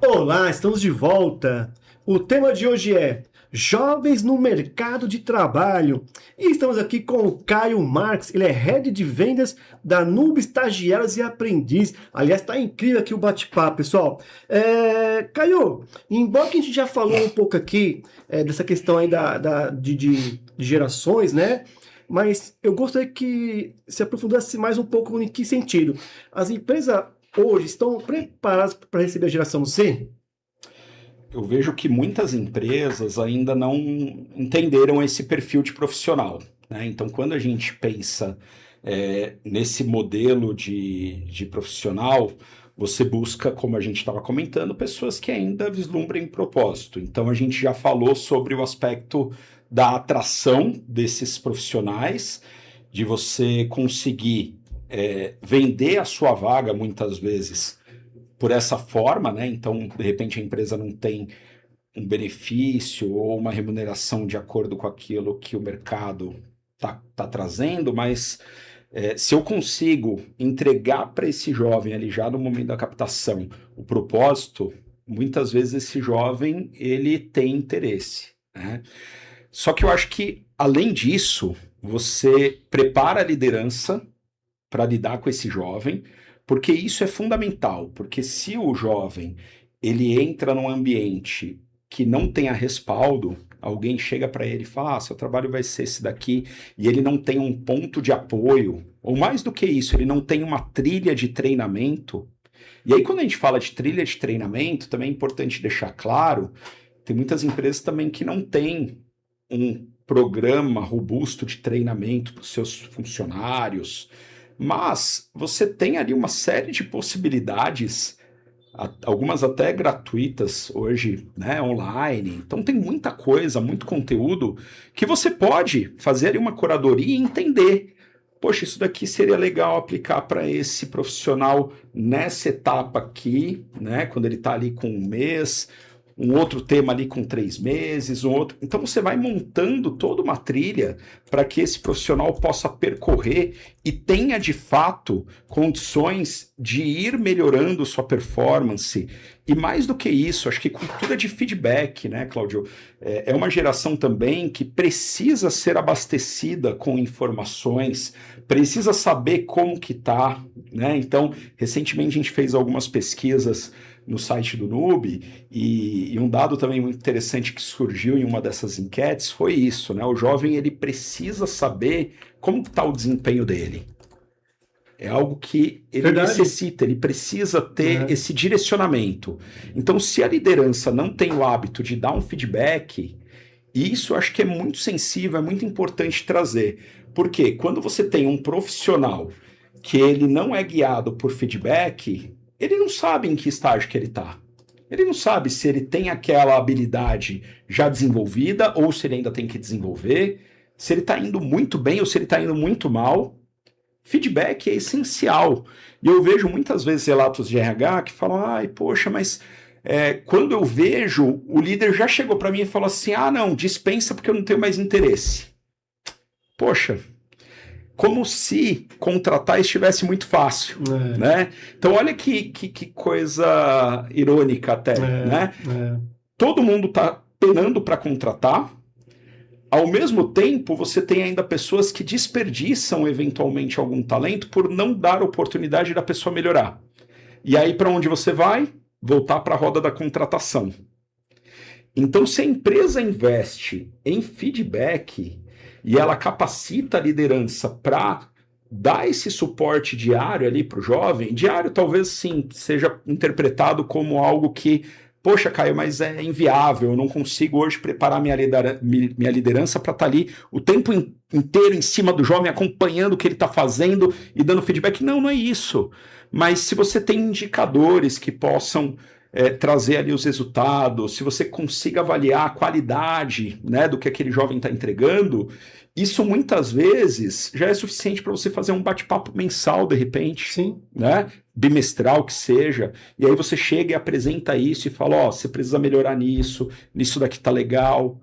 Olá, estamos de volta. O tema de hoje é Jovens no mercado de trabalho. E estamos aqui com o Caio Marques, ele é Head de Vendas da Nube Estagiários e Aprendiz. Aliás, está incrível aqui o bate-papo, pessoal. Caio, embora que a gente já falou um pouco aqui dessa questão aí de gerações, né? Mas eu gostaria que se aprofundasse mais um pouco em que sentido. As empresas hoje estão preparadas para receber a geração Z? Eu vejo que muitas empresas ainda não entenderam esse perfil de profissional, né? Então, quando a gente pensa nesse modelo de profissional, você busca, como a gente estava comentando, pessoas que ainda vislumbrem propósito. Então, a gente já falou sobre o aspecto da atração desses profissionais, de você conseguir vender a sua vaga, muitas vezes, por essa forma, né? Então, de repente, a empresa não tem um benefício ou uma remuneração de acordo com aquilo que o mercado tá trazendo, mas se eu consigo entregar para esse jovem ali já no momento da captação o propósito, muitas vezes esse jovem, ele tem interesse, né? Só que eu acho que, além disso, você prepara a liderança para lidar com esse jovem, porque isso é fundamental, porque se o jovem ele entra num ambiente que não tenha respaldo, alguém chega para ele e fala, seu trabalho vai ser esse daqui, e ele não tem um ponto de apoio, ou mais do que isso, ele não tem uma trilha de treinamento. E aí quando a gente fala de trilha de treinamento, também é importante deixar claro, tem muitas empresas também que não têm um programa robusto de treinamento para os seus funcionários, mas você tem ali uma série de possibilidades, algumas até gratuitas hoje, né, online. Então tem muita coisa, muito conteúdo que você pode fazer ali uma curadoria e entender. Poxa, isso daqui seria legal aplicar para esse profissional nessa etapa aqui, né, quando ele está ali com 1 mês, um outro tema ali com 3 meses, um outro. Então você vai montando toda uma trilha para que esse profissional possa percorrer e tenha de fato condições de ir melhorando sua performance. E mais do que isso, acho que cultura de feedback, né, Cláudio? É uma geração também que precisa ser abastecida com informações, precisa saber como que tá, né? Então, recentemente a gente fez algumas pesquisas no site do Nube, e um dado também muito interessante que surgiu em uma dessas enquetes foi isso, né? O jovem ele precisa saber como está o desempenho dele. É algo que ele necessita, ele precisa ter esse direcionamento. Então, se a liderança não tem o hábito de dar um feedback, isso eu acho que é muito sensível, é muito importante trazer. Porque quando você tem um profissional que ele não é guiado por feedback, ele não sabe em que estágio que ele está. Ele não sabe se ele tem aquela habilidade já desenvolvida ou se ele ainda tem que desenvolver, se ele está indo muito bem ou se ele está indo muito mal. Feedback é essencial. E eu vejo muitas vezes relatos de RH que falam, ai, poxa, mas quando eu vejo, o líder já chegou para mim e falou assim, ah, não, dispensa porque eu não tenho mais interesse. Poxa, como se contratar estivesse muito fácil, né? Então olha que coisa irônica até, né? Todo mundo está penando para contratar, ao mesmo tempo você tem ainda pessoas que desperdiçam eventualmente algum talento por não dar oportunidade da pessoa melhorar. E aí para onde você vai? Voltar para a roda da contratação. Então se a empresa investe em feedback e ela capacita a liderança para dar esse suporte diário ali para o jovem, diário talvez sim seja interpretado como algo que, poxa, Caio, mas é inviável, eu não consigo hoje preparar minha liderança para estar ali o tempo inteiro em cima do jovem, acompanhando o que ele está fazendo e dando feedback. Não, não é isso. Mas se você tem indicadores que possam trazer ali os resultados, se você consiga avaliar a qualidade, né, do que aquele jovem está entregando, isso muitas vezes já é suficiente para você fazer um bate-papo mensal, de repente, Sim. Né, bimestral que seja, e aí você chega e apresenta isso e fala, ó, você precisa melhorar nisso daqui tá legal,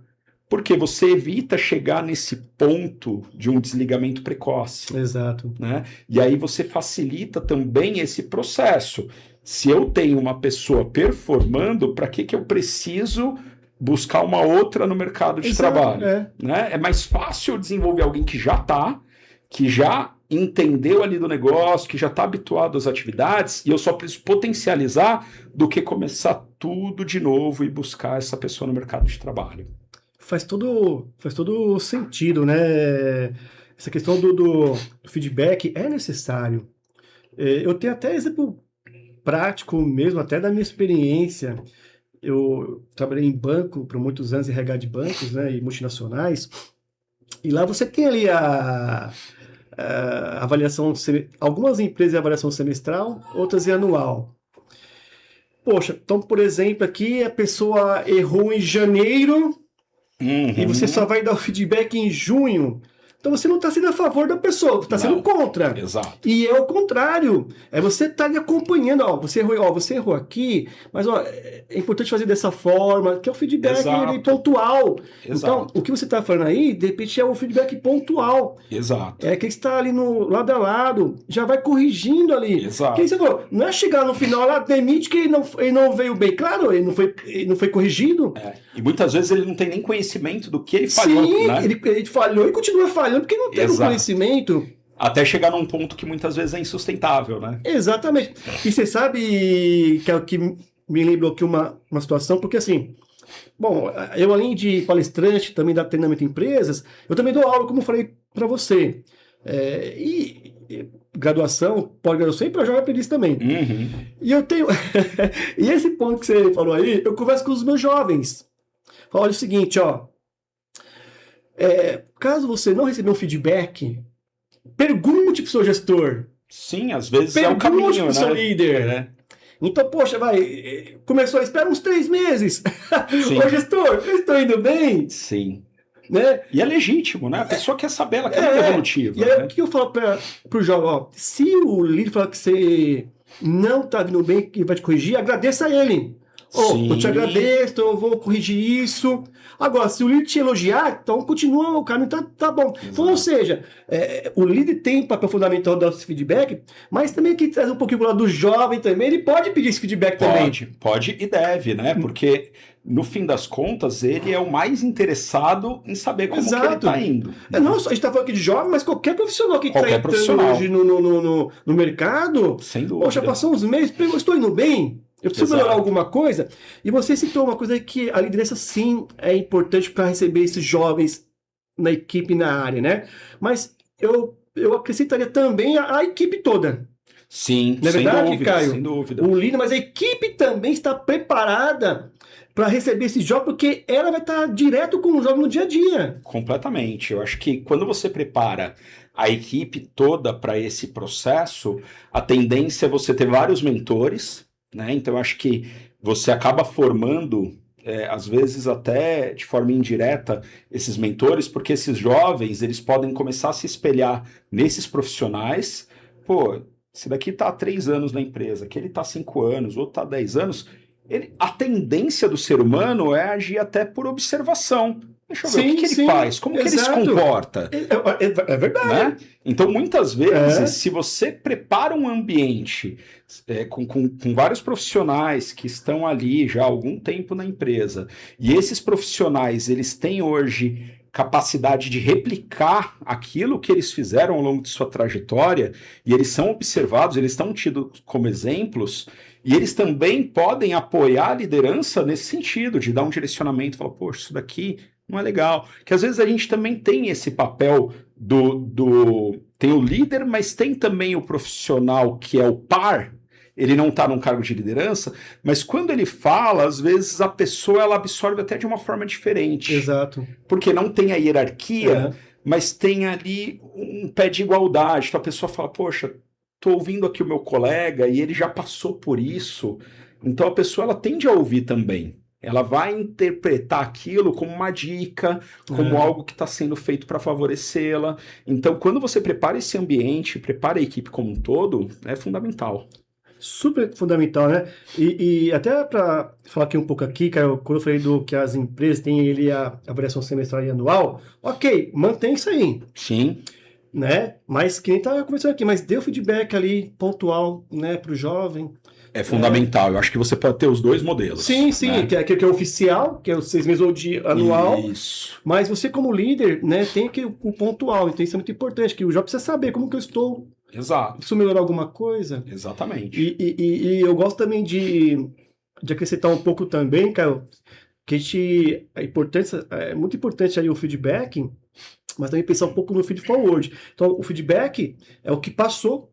porque você evita chegar nesse ponto de um desligamento precoce. Exato. Né? E aí você facilita também esse processo. Se eu tenho uma pessoa performando, para que eu preciso buscar uma outra no mercado de trabalho? Né? É mais fácil desenvolver alguém que já entendeu ali do negócio, que já está habituado às atividades, e eu só preciso potencializar do que começar tudo de novo e buscar essa pessoa no mercado de trabalho. Faz todo sentido, né? Essa questão do feedback é necessário. Eu tenho até exemplo prático mesmo, até da minha experiência. Eu trabalhei em banco por muitos anos, em RH de bancos, né, e multinacionais, e lá você tem ali a avaliação, algumas empresas é avaliação semestral, outras é anual. Poxa, então, por exemplo, aqui a pessoa errou em janeiro, e você só vai dar o feedback em junho. Então você não está sendo a favor da pessoa, você está sendo contra. Exato. E é o contrário. É você estar ali acompanhando, você errou aqui, mas é importante fazer dessa forma, que é o feedback pontual. Exato. Então, o que você está falando aí, de repente, é o feedback pontual. Exato. É que está ali no lado a lado, já vai corrigindo ali. Exato. Que você falou, não é chegar no final lá, demite que ele não veio bem. Claro, ele não foi corrigido. E muitas vezes ele não tem nem conhecimento do que ele falhou. Sim, né? ele falhou e continua falhando porque não teve o conhecimento. Até chegar num ponto que muitas vezes é insustentável, né? Exatamente. E você sabe que é o que me lembrou aqui uma situação, porque assim, bom, eu além de palestrante, também dar treinamento em empresas, eu também dou aula, como eu falei para você. Graduação, pós-graduação e para jovem aprendiz também. Uhum. E eu tenho... e esse ponto que você falou aí, eu converso com os meus jovens. Olha o seguinte, ó. Caso você não receber um feedback, pergunte pro seu gestor. Sim, às vezes é o caminho, pro seu líder. Então, poxa, começou, espera uns 3 meses. Ô, gestor, eu estou indo bem? Sim. Né? E é legítimo, né? A pessoa quer saber, ela quer ser evolutiva. E aí, o que eu falo pro jovem? Ó, se o líder falar que você não tá vindo bem, que vai te corrigir, agradeça a ele. Eu te agradeço, então eu vou corrigir isso. Agora, se o líder te elogiar, então continua, o caminho tá bom. Então, ou seja, o líder tem papel fundamental dar esse feedback, mas também aqui traz um pouquinho pro lado do jovem também, ele pode pedir esse feedback também. Pode e deve, né? Porque, no fim das contas, ele é o mais interessado em saber como que ele tá indo. Não só a gente tá falando aqui de jovem, mas qualquer profissional que está entrando hoje no mercado, sem dúvida. Poxa, passou uns meses, eu estou indo bem? Eu preciso melhorar alguma coisa? E você citou uma coisa que a liderança, sim, é importante para receber esses jovens na equipe, na área, né? Mas eu acrescentaria também a equipe toda. Sim, não é verdade, dúvida, Caio? Sem dúvida. O líder, mas a equipe também está preparada para receber esse jovem, porque ela vai estar direto com o jovem no dia a dia. Completamente. Eu acho que quando você prepara a equipe toda para esse processo, a tendência é você ter vários mentores, né? Então, eu acho que você acaba formando, às vezes até de forma indireta, esses mentores, porque esses jovens eles podem começar a se espelhar nesses profissionais. Pô, esse daqui está há 3 anos na empresa, aquele está há 5 anos, outro está há 10 anos. A tendência do ser humano é agir até por observação. Deixa eu ver o que ele faz, como que ele se comporta. É verdade. Né? Então, muitas vezes, se você prepara um ambiente com vários profissionais que estão ali já há algum tempo na empresa, e esses profissionais eles têm hoje capacidade de replicar aquilo que eles fizeram ao longo de sua trajetória, e eles são observados, eles estão tidos como exemplos, e eles também podem apoiar a liderança nesse sentido, de dar um direcionamento, falar, poxa, isso daqui não é legal. Que às vezes a gente também tem esse papel tem o líder, mas tem também o profissional que é o par. Ele não está num cargo de liderança, mas quando ele fala, às vezes a pessoa ela absorve até de uma forma diferente. Exato. Porque não tem a hierarquia, mas tem ali um pé de igualdade. Então a pessoa fala, poxa, estou ouvindo aqui o meu colega e ele já passou por isso. Então a pessoa ela tende a ouvir também. Ela vai interpretar aquilo como uma dica, como algo que está sendo feito para favorecê-la. Então, quando você prepara esse ambiente, prepara a equipe como um todo, é fundamental. Super fundamental, né? E até para falar aqui um pouco aqui, Caio, quando eu falei que as empresas têm a avaliação semestral e anual, ok, mantém isso aí. Sim. Né? Mas quem está conversando aqui, mas dê o feedback ali pontual, né, para o jovem. É fundamental. Eu acho que você pode ter os dois modelos. Sim, né? que é oficial, que é os 6 meses ou de anual. Isso. Mas você, como líder, né, tem aqui o pontual. Então isso é muito importante, que o jovem precisa saber como que eu estou. Exato. Preciso melhorar alguma coisa. Exatamente. E eu gosto também de acrescentar um pouco também, Caio, que é muito importante aí o feedback, mas também pensar um pouco no feed forward. Então, o feedback é o que passou.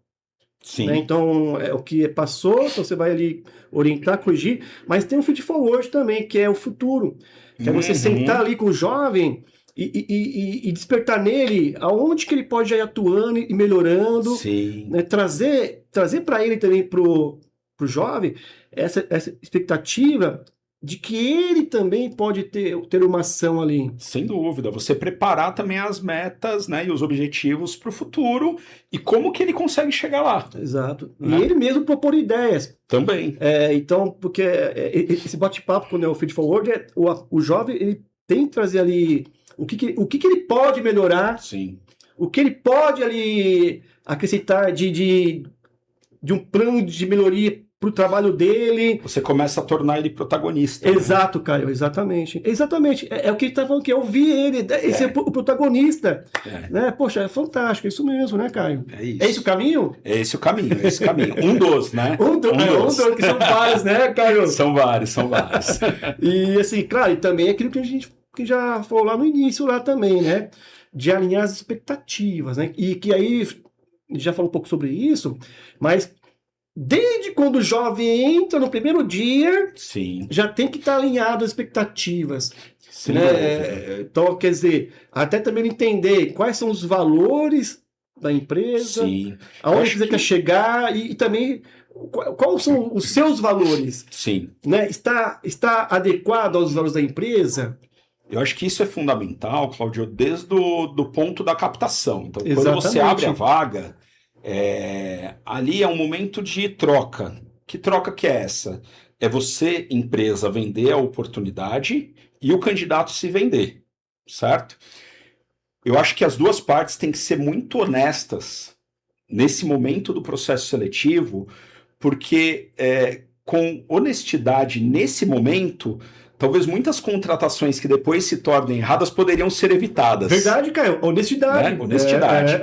Sim. Né? Então, é o que passou, então você vai ali orientar, corrigir, mas tem um feed forward também, que é o futuro. Que é você sentar ali com o jovem e despertar nele aonde que ele pode ir atuando e melhorando. Sim. Né? Trazer para ele também, pro jovem, essa expectativa de que ele também pode ter uma ação ali. Sem dúvida, você preparar também as metas, né, e os objetivos para o futuro e como que ele consegue chegar lá. Exato. Né? E ele mesmo propor ideias. Também. Então, porque esse bate-papo, quando é o Feed Forward, o jovem ele tem que trazer ali o que ele pode melhorar, Sim. o que ele pode ali acrescentar de um plano de melhoria para o trabalho dele. Você começa a tornar ele protagonista. Né? Exato, Caio, exatamente. Exatamente. É o que ele está falando, que é ouvir ele, esse é o protagonista. Né? Poxa, é fantástico, é isso mesmo, né, Caio? É isso. É esse o caminho? É esse o caminho, é esse o caminho. Um dos, né? Um dos, que são vários, né, Caio? São vários. E assim, claro, e também aquilo que a gente já falou lá no início, lá também, né? De alinhar as expectativas, né? E que aí, já falou um pouco sobre isso, mas desde quando o jovem entra no primeiro dia, Sim. já tem que estar alinhado às expectativas. Sim, né? Então, quer dizer, até também entender quais são os valores da empresa, Sim. aonde você quer chegar e também quais são os seus valores. Sim. Né? Está adequado aos valores da empresa? Eu acho que isso é fundamental, Cláudio, desde do ponto da captação. Então, quando Exatamente. você abre a vaga, ali é um momento de troca. Que troca que é essa? É você, empresa, vender a oportunidade e o candidato se vender, certo? Eu acho que as duas partes têm que ser muito honestas nesse momento do processo seletivo, porque com honestidade nesse momento, talvez muitas contratações que depois se tornem erradas poderiam ser evitadas. Verdade, Caio. Honestidade. Né? Honestidade.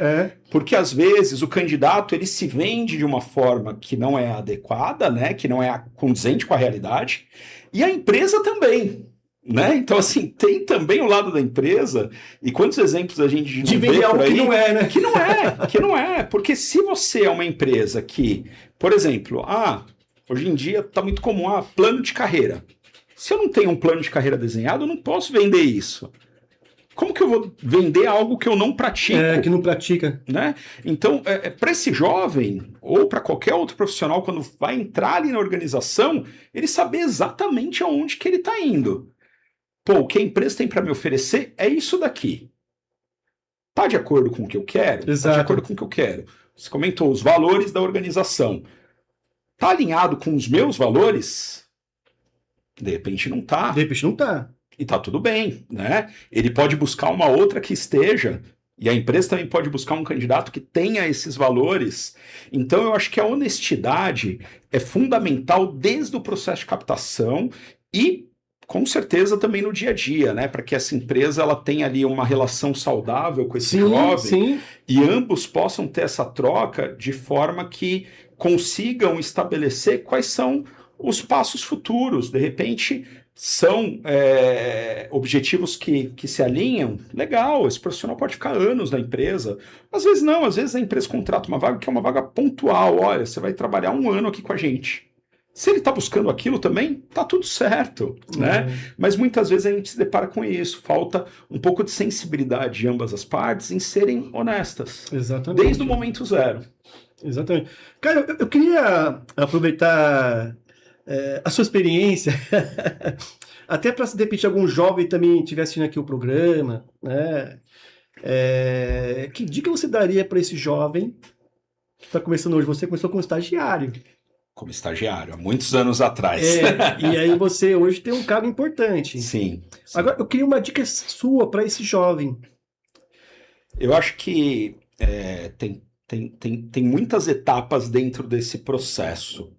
Porque às vezes o candidato ele se vende de uma forma que não é adequada, né? Que não é condizente com a realidade, e a empresa também. Né? Então, assim, tem também o lado da empresa, e quantos exemplos a gente de vê vender por algo aí, que não é, né? Que não é, porque se você é uma empresa que, por exemplo, hoje em dia está muito comum, plano de carreira. Se eu não tenho um plano de carreira desenhado, eu não posso vender isso. Como que eu vou vender algo que eu não pratico? Que não pratica. Né? Então, para esse jovem, ou para qualquer outro profissional, quando vai entrar ali na organização, ele saber exatamente aonde que ele está indo. Pô, o que a empresa tem para me oferecer é isso daqui. Tá de acordo com o que eu quero? Exato. Tá de acordo com o que eu quero. Você comentou os valores da organização. Tá alinhado com os meus valores? De repente não tá. De repente não tá. E tá tudo bem, né? Ele pode buscar uma outra que esteja, e a empresa também pode buscar um candidato que tenha esses valores. Então eu acho que a honestidade é fundamental desde o processo de captação e com certeza também no dia a dia, né? Para que essa empresa ela tenha ali uma relação saudável com esse jovem e ambos possam ter essa troca de forma que consigam estabelecer quais são os passos futuros. De repente, são objetivos que se alinham. Legal, esse profissional pode ficar anos na empresa. Às vezes não, às vezes a empresa contrata uma vaga que é uma vaga pontual. Olha, você vai trabalhar 1 ano aqui com a gente. Se ele está buscando aquilo também, tá tudo certo, né? Mas muitas vezes a gente se depara com isso. Falta um pouco de sensibilidade de ambas as partes em serem honestas. Exatamente. Desde o momento zero. Exatamente. Cara, eu queria aproveitar a sua experiência, até para se de repente algum jovem também estiver assistindo aqui o programa, né? Que dica você daria para esse jovem que está começando hoje? Você começou como estagiário. Como estagiário, há muitos anos atrás. E aí você hoje tem um cargo importante. Sim. Agora, eu queria uma dica sua para esse jovem. Eu acho que tem muitas etapas dentro desse processo.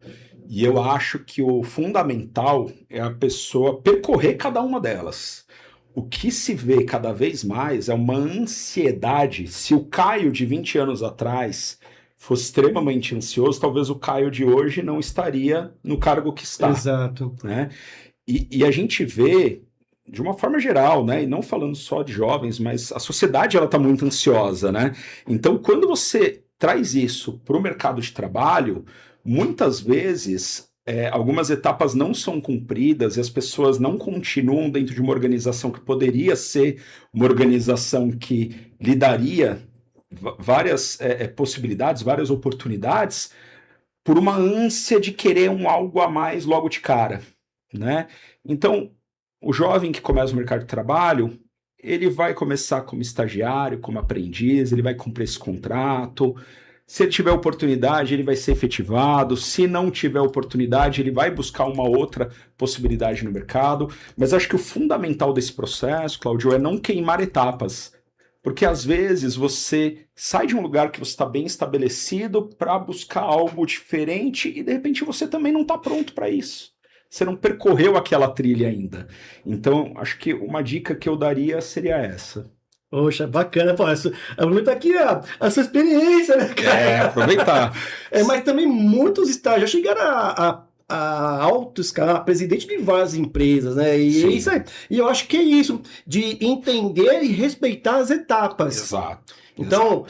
E eu acho que o fundamental é a pessoa percorrer cada uma delas. O que se vê cada vez mais é uma ansiedade. Se o Caio de 20 anos atrás fosse extremamente ansioso, talvez o Caio de hoje não estaria no cargo que está. Exato. Né? E a gente vê, de uma forma geral, né? E não falando só de jovens, mas a sociedade está muito ansiosa. Né? Então, quando você traz isso para o mercado de trabalho, muitas vezes algumas etapas não são cumpridas e as pessoas não continuam dentro de uma organização que poderia ser uma organização que lhe daria várias possibilidades, várias oportunidades, por uma ânsia de querer algo a mais logo de cara. né? Então, o jovem que começa no mercado de trabalho, ele vai começar como estagiário, como aprendiz, ele vai cumprir esse contrato. Se ele tiver oportunidade, ele vai ser efetivado. Se não tiver oportunidade, ele vai buscar uma outra possibilidade no mercado. Mas acho que o fundamental desse processo, Cláudio, é não queimar etapas. Porque às vezes você sai de um lugar que você está bem estabelecido para buscar algo diferente e de repente você também não está pronto para isso. Você não percorreu aquela trilha ainda. Então, acho que uma dica que eu daria seria essa. Poxa, bacana, pô. Aproveitar aqui a sua experiência, né, cara? Aproveitar. Mas também muitos estágios já chegaram a alto escalão, presidente de várias empresas, né? E é isso aí. E eu acho que é isso, de entender e respeitar as etapas. Exato. Então,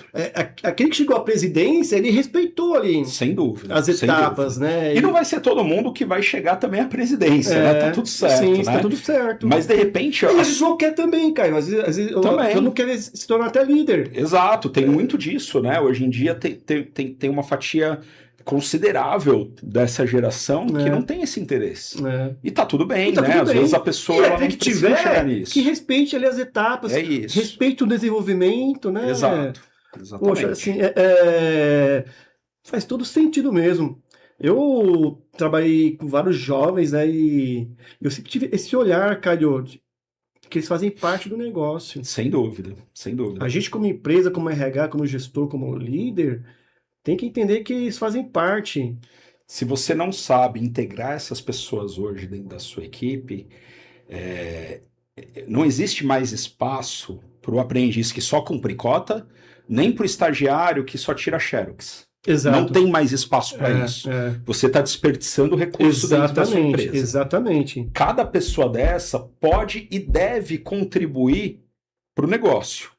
aquele que chegou à presidência, ele respeitou ali sem dúvida, as etapas, né? E não vai ser todo mundo que vai chegar também à presidência, né? Tá tudo certo, sim, né? tá tudo certo. Mas, de repente... E às vezes não quer também, Caio. Às vezes eu não quero se tornar até líder. Exato, tem muito disso, né? Hoje em dia tem uma fatia considerável dessa geração que não tem esse interesse. E tá tudo bem, tá né? tudo Às bem. vezes a pessoa ela não que precisa chegar nisso. Que respeite ali as etapas, respeite o desenvolvimento, né? Exato. Exatamente. Poxa, assim, faz todo sentido mesmo. Eu trabalhei com vários jovens, né? E eu sempre tive esse olhar, Caio, que eles fazem parte do negócio. Sem dúvida, sem dúvida. A gente, como empresa, como RH, como gestor, como líder, tem que entender que eles fazem parte. Se você não sabe integrar essas pessoas hoje dentro da sua equipe, não existe mais espaço para o aprendiz que só cumpre cota, nem para o estagiário que só tira xerox. Exato. Não tem mais espaço para isso. Você está desperdiçando recurso dentro da sua empresa. Exatamente. Cada pessoa dessa pode e deve contribuir para o negócio.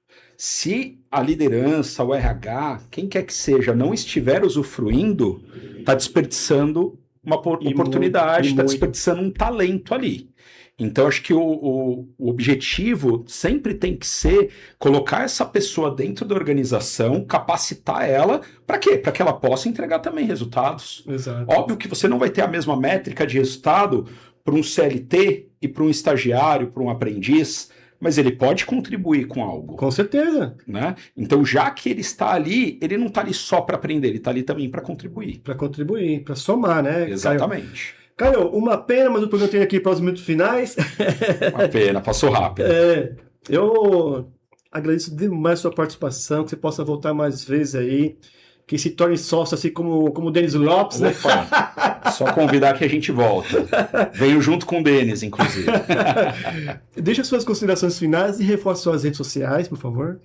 Se a liderança, o RH, quem quer que seja, não estiver usufruindo, está desperdiçando uma oportunidade, está desperdiçando um talento ali. Então, acho que o objetivo sempre tem que ser colocar essa pessoa dentro da organização, capacitar ela, para quê? Para que ela possa entregar também resultados. Exato. Óbvio que você não vai ter a mesma métrica de resultado para um CLT e para um estagiário, para um aprendiz, mas ele pode contribuir com algo. Com certeza. Né? Então, já que ele está ali, ele não está ali só para aprender, ele está ali também para contribuir. Para contribuir, para somar, né? Exatamente. Caio, uma pena, mas o programa tem aqui para os minutos finais. Uma pena, passou rápido. Eu agradeço demais a sua participação, que você possa voltar mais vezes aí, que se torne sócio, assim como o Denis Lopes. Opa, né? Só convidar que a gente volta. Venho junto com o Denis, inclusive. Deixa suas considerações finais e reforce suas redes sociais, por favor.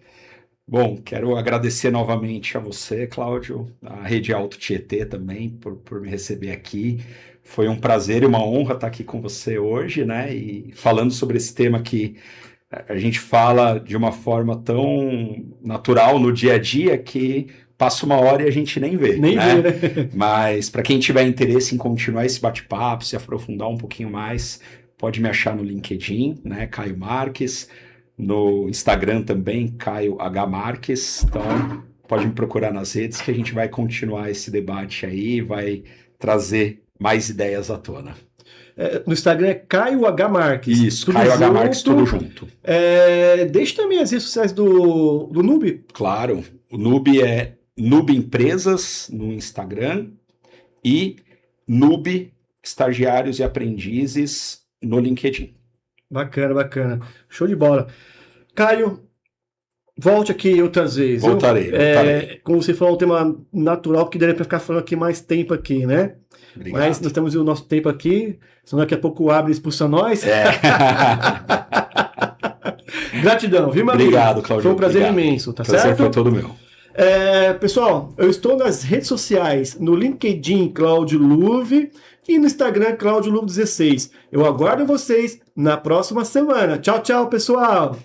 Bom, quero agradecer novamente a você, Cláudio, a Rede Alto Tietê também, por me receber aqui. Foi um prazer e uma honra estar aqui com você hoje, né? E falando sobre esse tema que a gente fala de uma forma tão natural no dia a dia que passa uma hora e a gente nem vê. Nem né? vê, né? Mas para quem tiver interesse em continuar esse bate-papo, se aprofundar um pouquinho mais, pode me achar no LinkedIn, né? Caio Marques. No Instagram também, Caio H. Marques. Então, pode me procurar nas redes que a gente vai continuar esse debate aí, vai trazer mais ideias à tona. No Instagram é Caio H. Marques. Isso, Caio H. Marques, tudo junto. Deixa também as redes sociais do Nube. Claro, o Nube é Nube Empresas no Instagram e Nube Estagiários e Aprendizes no LinkedIn. Bacana, bacana. Show de bola. Caio, volte aqui outras vezes. Voltarei. Como você falou, um tema natural que daria para ficar falando aqui mais tempo aqui, né? Obrigado. Mas nós temos o nosso tempo aqui, senão daqui a pouco abre e expulsa nós. Gratidão, viu, meu amigo? Obrigado, Claudio. Foi um prazer imenso, tá certo? Prazer foi todo meu. Pessoal, eu estou nas redes sociais, no LinkedIn Cláudio Luve e no Instagram Cláudio Luve 16. Eu aguardo vocês na próxima semana. Tchau, tchau, pessoal!